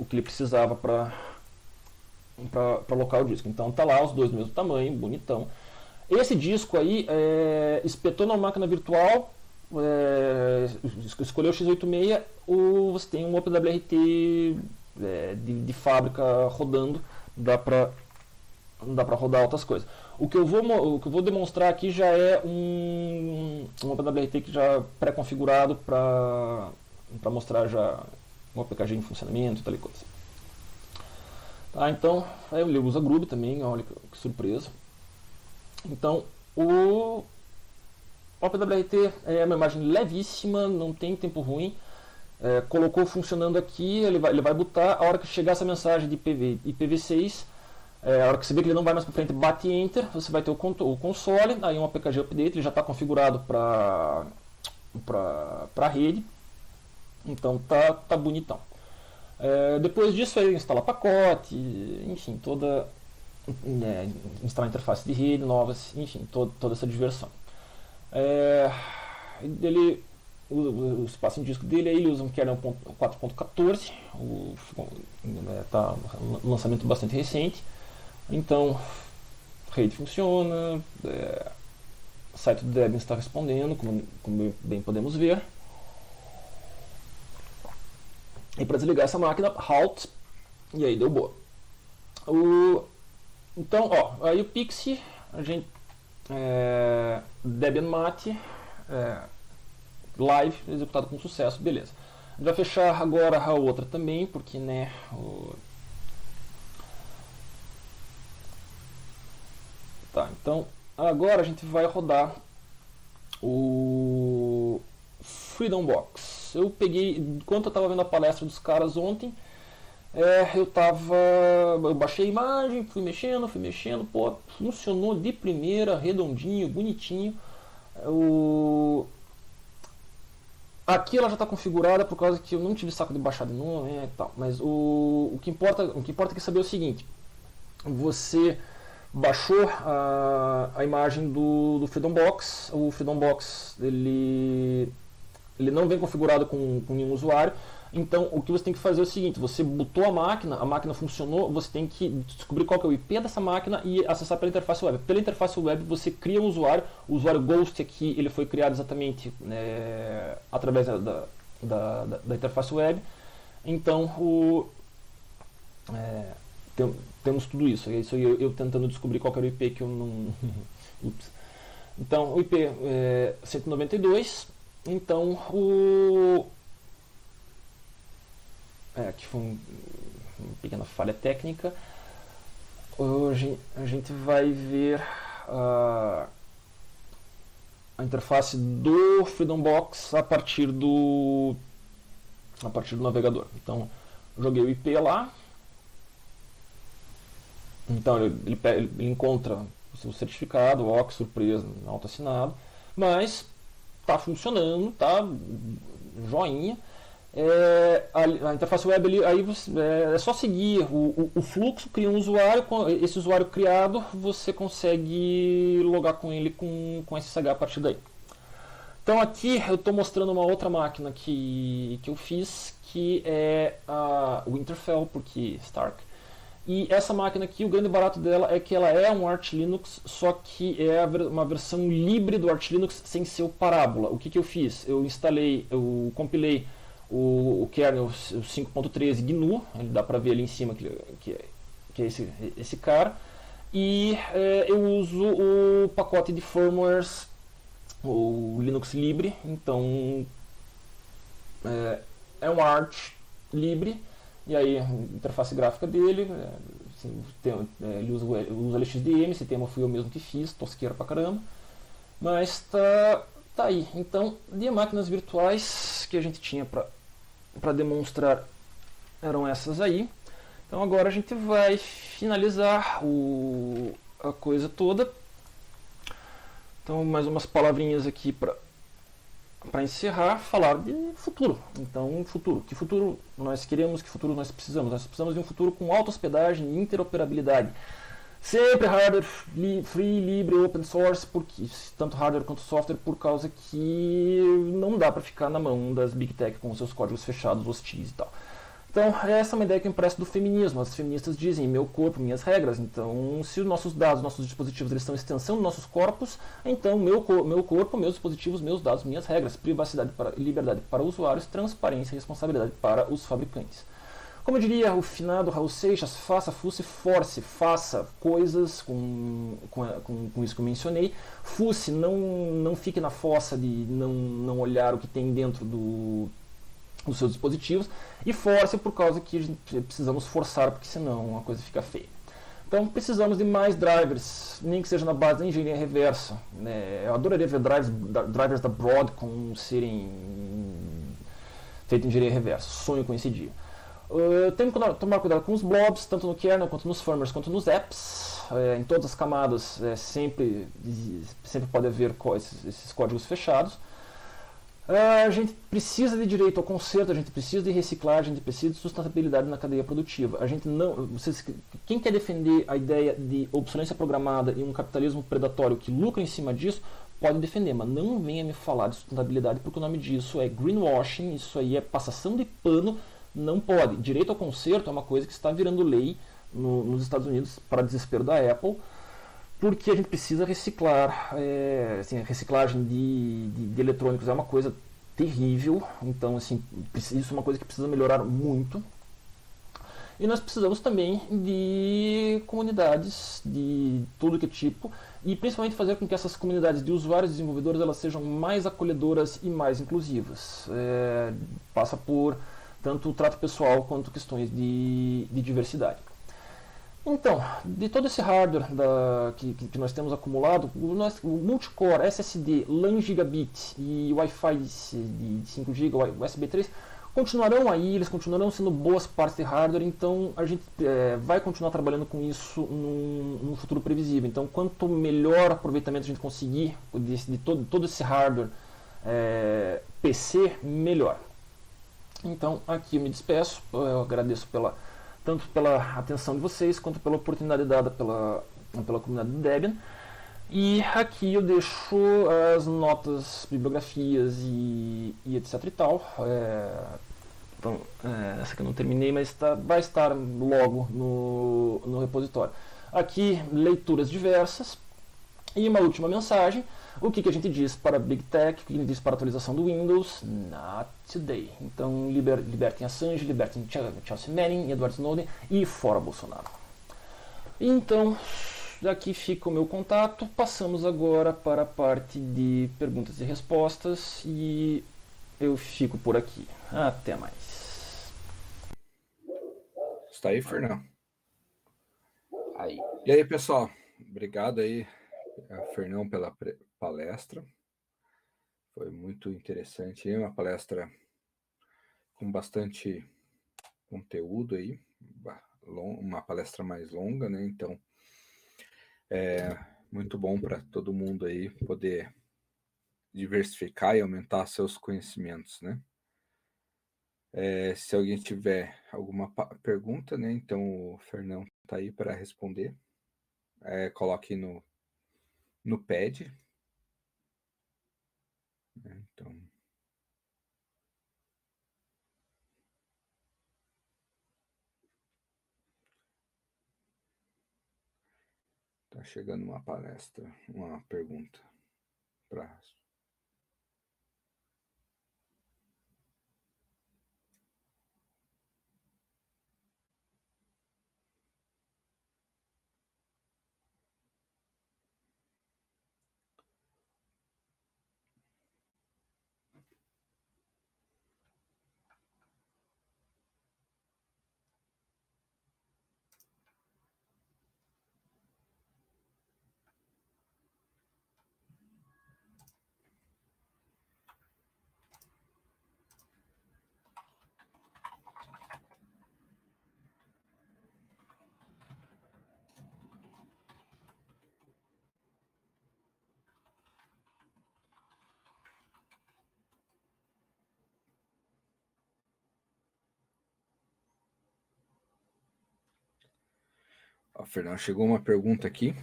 que ele precisava para alocar o disco. Então tá lá os dois do mesmo tamanho, bonitão. Esse disco aí espetou na máquina virtual, escolheu o x86, você tem um OpenWRT de fábrica rodando, dá para rodar outras coisas. O que eu vou demonstrar aqui já é um OpenWRT que já pré-configurado para mostrar já um APKG em funcionamento e tal coisa. Tá, então ele usa Groove também, olha que surpresa. Então o OpenWRT é uma imagem levíssima, não tem tempo ruim, colocou funcionando aqui, ele vai botar, a hora que chegar essa mensagem de IPv6, a hora que você vê que ele não vai mais para frente, bate Enter, você vai ter o console, aí um APKG Update, ele já está configurado para a rede, então tá bonitão. Depois disso aí instala pacote, enfim, instalar interface de rede novas, enfim, toda essa diversão. O espaço em disco dele, ele usa um kernel 4.14, tá um lançamento bastante recente, então a rede funciona, o site do Debian está respondendo, como bem podemos ver. E para desligar essa máquina, Halt, e aí deu boa. Então, aí o Pixie, a gente Debian Mate, live, executado com sucesso, beleza. A gente vai fechar agora a outra também, porque, né, tá, então, agora a gente vai rodar o Freedom Box. Eu peguei, enquanto eu estava vendo a palestra dos caras ontem, eu baixei a imagem, fui mexendo, pô, funcionou de primeira, redondinho, bonitinho. Aqui ela já está configurada por causa que eu não tive saco de baixar de novo, e tal. Mas o que importa é saber o seguinte: você baixou a imagem do Freedom Box. O Freedom Box ele não vem configurado com nenhum usuário. Então o que você tem que fazer é o seguinte: você botou a máquina funcionou, você tem que descobrir qual que é o IP dessa máquina e acessar pela interface web. Pela interface web você cria um usuário, o usuário Ghost aqui ele foi criado exatamente através da interface web. Então temos tudo isso. Isso aí eu tentando descobrir qual que era o IP que eu não... Ups. Então o IP é 192. Então aqui foi uma pequena falha técnica. Hoje a gente vai ver a interface do Freedom Box a partir do navegador. Então, joguei o IP lá. Então, ele encontra o seu certificado, ó, surpresa, autoassinado. Mas está funcionando, tá joinha. A interface web aí é só seguir o fluxo, cria um usuário, esse usuário criado você consegue logar com ele com SSH a partir daí. Então aqui eu estou mostrando uma outra máquina que eu fiz, que é a Winterfell, porque Stark. E essa máquina aqui, o grande barato dela é que ela é um Arch Linux, só que é uma versão livre do Arch Linux sem ser o Parábola. O que eu fiz? Eu compilei o kernel 5.13 GNU, ele dá para ver ali em cima que é esse cara, e eu uso o pacote de firmwares, o Linux Libre. Então é um Arch Libre, e aí a interface gráfica dele, ele usa o LXDM, esse tema fui eu mesmo que fiz, tosqueira pra caramba, mas tá aí. Então, de máquinas virtuais que a gente tinha para demonstrar eram essas aí. Então agora a gente vai finalizar a coisa toda. Então mais umas palavrinhas aqui para encerrar, falar de futuro. Então futuro, que futuro nós queremos, que futuro nós precisamos? Nós precisamos de um futuro com alta hospedagem e interoperabilidade. Sempre hardware free, livre, open source, porque tanto hardware quanto software, por causa que não dá para ficar na mão das Big Tech com seus códigos fechados, hostis e tal. Então essa é uma ideia que eu empresto do feminismo. As feministas dizem meu corpo, minhas regras. Então se os nossos dados, nossos dispositivos, eles são extensão dos nossos corpos, então meu corpo, meus dispositivos, meus dados, minhas regras, privacidade e liberdade para usuários, transparência e responsabilidade para os fabricantes. Como eu diria o finado Raul Seixas, faça, fusse, force, faça coisas com isso que eu mencionei. Fusse, não fique na fossa de não olhar o que tem dentro dos seus dispositivos. E force por causa que a gente precisamos forçar, porque senão a coisa fica feia. Então precisamos de mais drivers, nem que seja na base da engenharia reversa. Eu adoraria ver drivers da Broadcom serem feito em engenharia reversa. Sonho com esse dia. Tem que tomar cuidado com os blobs, tanto no kernel, quanto nos firmwares, quanto nos apps. Em todas as camadas sempre pode haver esses códigos fechados. A gente precisa de direito ao conserto, a gente precisa de reciclagem, a gente precisa de sustentabilidade na cadeia produtiva. A gente não, quem quer defender a ideia de obsolescência programada e um capitalismo predatório que lucra em cima disso, pode defender, mas não venha me falar de sustentabilidade, porque o nome disso é greenwashing, isso aí é passação de pano, não pode. Direito ao conserto é uma coisa que está virando lei nos Estados Unidos, para desespero da Apple, porque a gente precisa reciclar, a reciclagem de eletrônicos é uma coisa terrível, então assim, isso é uma coisa que precisa melhorar muito. E nós precisamos também de comunidades de todo que tipo, e principalmente fazer com que essas comunidades de usuários e desenvolvedores elas sejam mais acolhedoras e mais inclusivas. Passa por tanto o trato pessoal quanto questões de diversidade. Então, de todo esse hardware que nós temos acumulado, o multicore, SSD, LAN gigabit e Wi-Fi de 5 GB, USB 3, continuarão aí, eles continuarão sendo boas partes de hardware, então a gente vai continuar trabalhando com isso num futuro previsível. Então, quanto melhor aproveitamento a gente conseguir de todo esse hardware PC, melhor. Então, aqui eu me despeço, eu agradeço tanto pela atenção de vocês, quanto pela oportunidade dada pela comunidade do Debian. E aqui eu deixo as notas, bibliografias e etc e tal. Então, essa aqui eu não terminei, mas vai estar logo no repositório. Aqui, leituras diversas. E uma última mensagem. O que a gente diz para Big Tech, o que a gente diz para a atualização do Windows? Not today. Então, libertem Assange, libertem Chelsea Manning, Edward Snowden e fora Bolsonaro. Então, daqui fica o meu contato. Passamos agora para a parte de perguntas e respostas e eu fico por aqui. Até mais. Está aí, Fernão? Aí. E aí, pessoal? Obrigado aí, Fernão, pela palestra. Foi muito interessante. É uma palestra com bastante conteúdo aí, uma palestra mais longa, né? Então, é muito bom para todo mundo aí poder diversificar e aumentar seus conhecimentos, né? Se alguém tiver alguma pergunta, né? Então o Fernão está aí para responder. Coloque no pad. Então. Tá chegando uma palestra, uma pergunta para. Fernando, chegou uma pergunta aqui.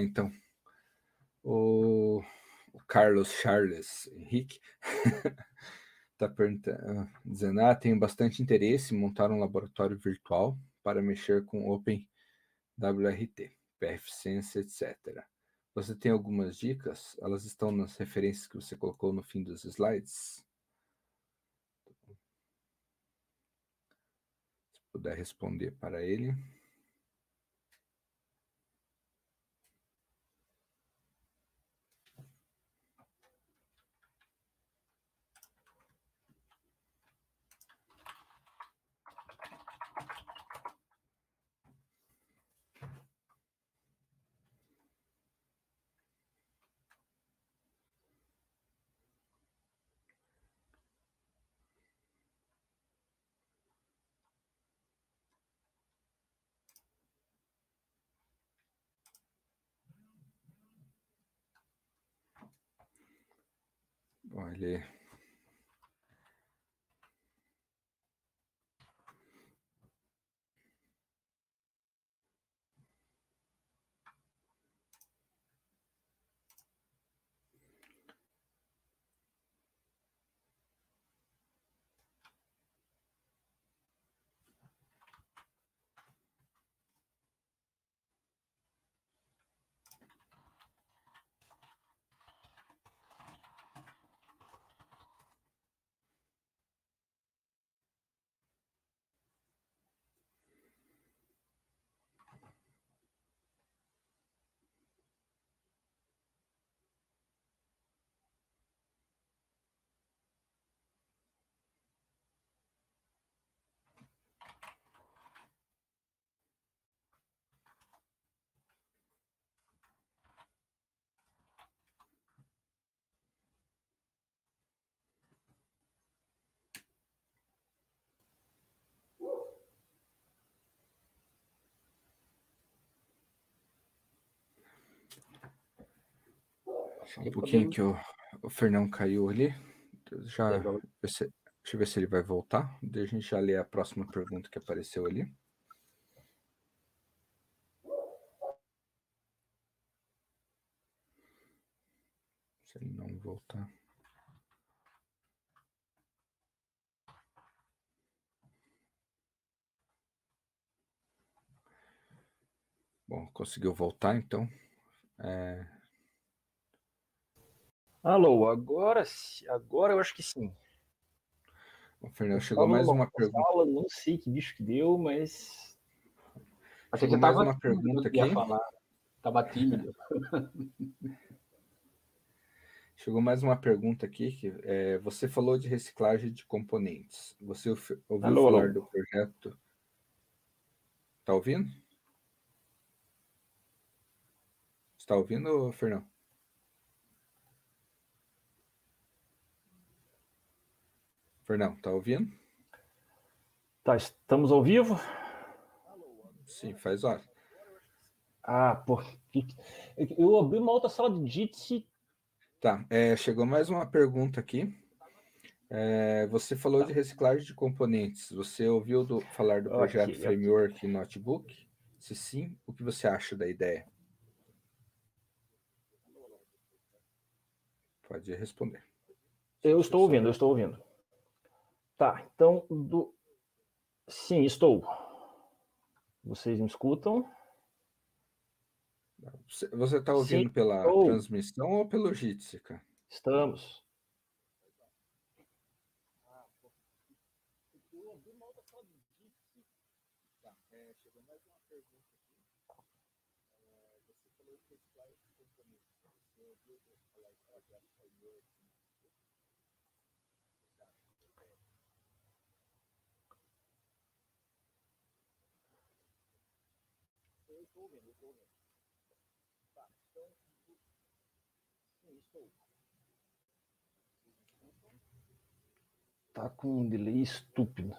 Então, o Carlos Charles Henrique está dizendo: tenho bastante interesse em montar um laboratório virtual para mexer com OpenWRT, PFSense, etc. Você tem algumas dicas? Elas estão nas referências que você colocou no fim dos slides? Se puder responder para ele. Bom, ele... Um pouquinho que o Fernão caiu ali. Já, deixa eu ver se ele vai voltar. Daí a gente já lê a próxima pergunta que apareceu ali. Se ele não voltar. Bom, conseguiu voltar, então. Alô, agora eu acho que sim. O Fernando, chegou mais uma pergunta. Sala, não sei que bicho que deu, mas... Achei Chegou que mais tava uma pergunta aqui. ia falar. Tava tímido. Chegou mais uma pergunta aqui. Que, você falou de reciclagem de componentes. Você ouviu falar do projeto? Tá ouvindo? Está ouvindo, Fernão? Fernão, tá ouvindo? Tá, estamos ao vivo? Sim, faz hora. Pô, eu abri uma outra sala de Jitsi. Tá, chegou mais uma pergunta aqui. Você falou de reciclagem de componentes. Você ouviu falar do projeto Framework Notebook? Se sim, o que você acha da ideia? Pode responder. Eu estou ouvindo. Tá, então, sim, estou. Vocês me escutam? Você está ouvindo pela transmissão ou pelo Jitsi, cara? Estamos. Chegou mais uma pergunta aqui. Você falou que reciclagem de componentes. Você ouviu falar de projeto Framework? Eu estou ouvindo. Tá, então, sim, estou. Tá com um delay estúpido.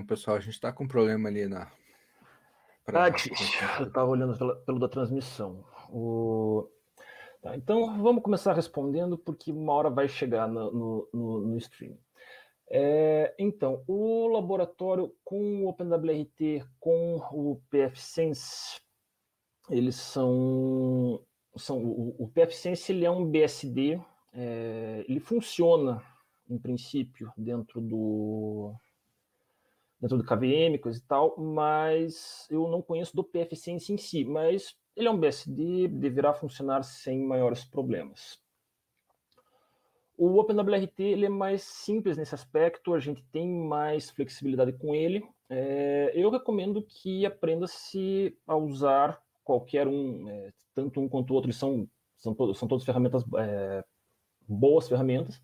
Pessoal, a gente está com um problema ali na... Eu estava olhando pelo da transmissão. Tá, então, vamos começar respondendo, porque uma hora vai chegar no stream. Então, o laboratório com o OpenWRT, com o pfSense, eles são o pfSense ele é um BSD, ele funciona, em princípio, dentro do KVM, coisa e tal, mas eu não conheço do pfSense em si, mas ele é um BSD, deverá funcionar sem maiores problemas. O OpenWRT ele é mais simples nesse aspecto, a gente tem mais flexibilidade com ele. Eu recomendo que aprenda-se a usar qualquer um, tanto um quanto o outro, são todas ferramentas, boas ferramentas.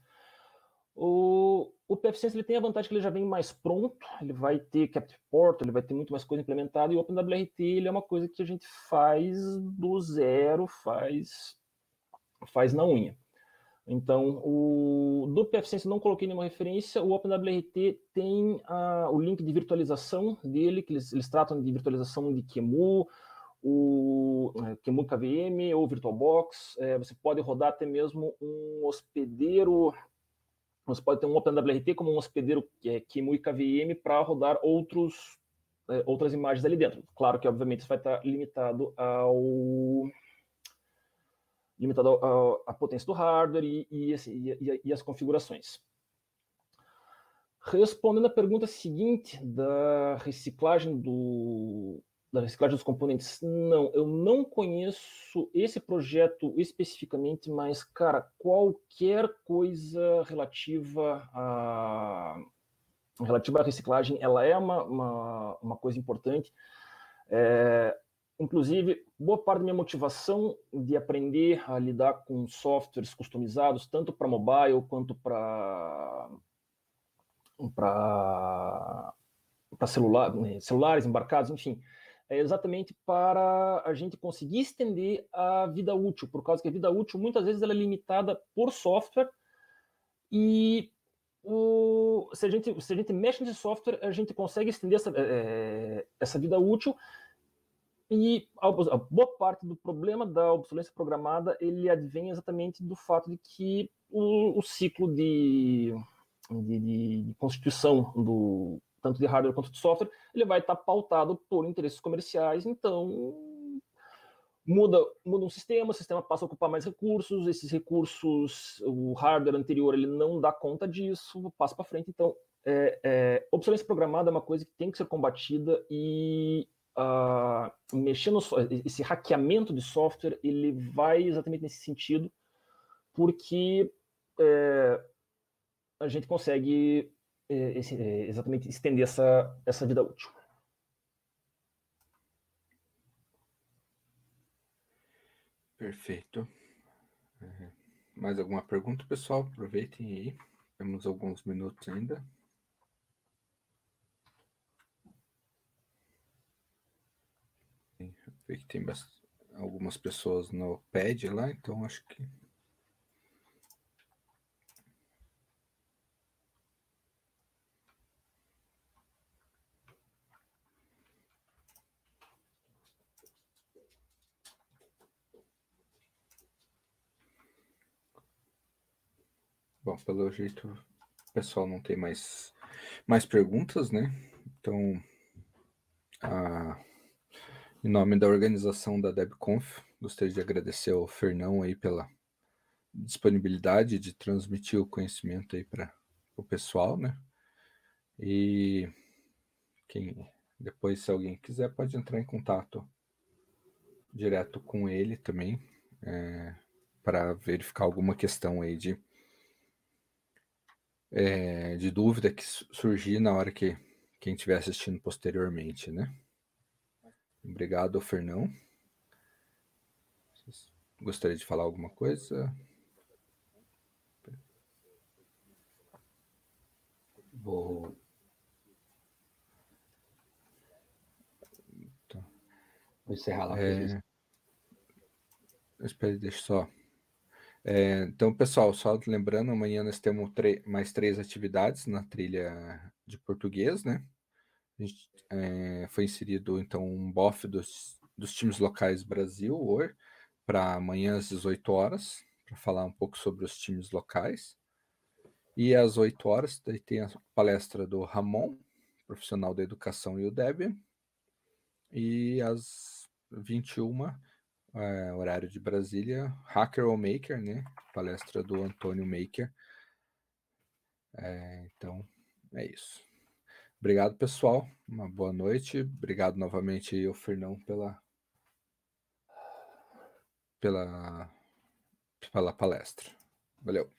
O pfSense ele tem a vantagem que ele já vem mais pronto, ele vai ter Captive Port, ele vai ter muito mais coisa implementada, e o OpenWRT ele é uma coisa que a gente faz do zero, faz na unha. Então, do pfSense não coloquei nenhuma referência, o OpenWRT tem o link de virtualização dele, que eles tratam de virtualização de QEMU, o Kemuka VM ou VirtualBox, você pode rodar até mesmo um hospedeiro, você pode ter um OpenWRT como um hospedeiro Kemuka VM para rodar outras imagens ali dentro. Claro que, obviamente, isso vai estar limitado à potência do hardware e as configurações. Respondendo à pergunta seguinte da reciclagem dos componentes, não, eu não conheço esse projeto especificamente, mas, cara, qualquer coisa relativa à reciclagem, ela é uma coisa importante. Inclusive, boa parte da minha motivação de aprender a lidar com softwares customizados, tanto para mobile quanto para celulares embarcados, enfim, é exatamente para a gente conseguir estender a vida útil, por causa que a vida útil muitas vezes ela é limitada por software e se a gente mexe nesse software, a gente consegue estender essa vida útil. E a boa parte do problema da obsolescência programada ele advém exatamente do fato de que o ciclo de constituição tanto de hardware quanto de software, ele vai estar pautado por interesses comerciais, então muda um sistema, o sistema passa a ocupar mais recursos, esses recursos, o hardware anterior ele não dá conta disso, passa para frente, então obsolescência programada é uma coisa que tem que ser combatida e mexendo esse hackeamento de software, ele vai exatamente nesse sentido, porque a gente consegue exatamente estender essa vida útil. Perfeito. Mais alguma pergunta, pessoal? Aproveitem aí. Temos alguns minutos ainda. Ver que tem algumas pessoas no pad lá, então acho que... Bom, pelo jeito o pessoal não tem mais perguntas, né? Então, em nome da organização da DebConf, gostaria de agradecer ao Fernão aí pela disponibilidade de transmitir o conhecimento aí para o pessoal, né? E depois, se alguém quiser, pode entrar em contato direto com ele também, para verificar alguma questão aí de dúvida que surgir na hora que quem estiver assistindo posteriormente, né? Obrigado, Fernão. Vocês gostariam de falar alguma coisa? Vou encerrar lá. Deixa só. Então, pessoal, só lembrando, amanhã nós temos mais 3 atividades na trilha de português, né? A gente, foi inserido, então, um BOF dos times locais Brasil hoje, para amanhã às 18 horas, para falar um pouco sobre os times locais. E às 8 horas, daí tem a palestra do Ramon, profissional da educação e o Debian. E às 21, horário de Brasília, Hacker ou Maker, né? Palestra do Antônio Maker. Então, é isso. Obrigado, pessoal. Uma boa noite. Obrigado novamente ao Fernão pela palestra. Valeu.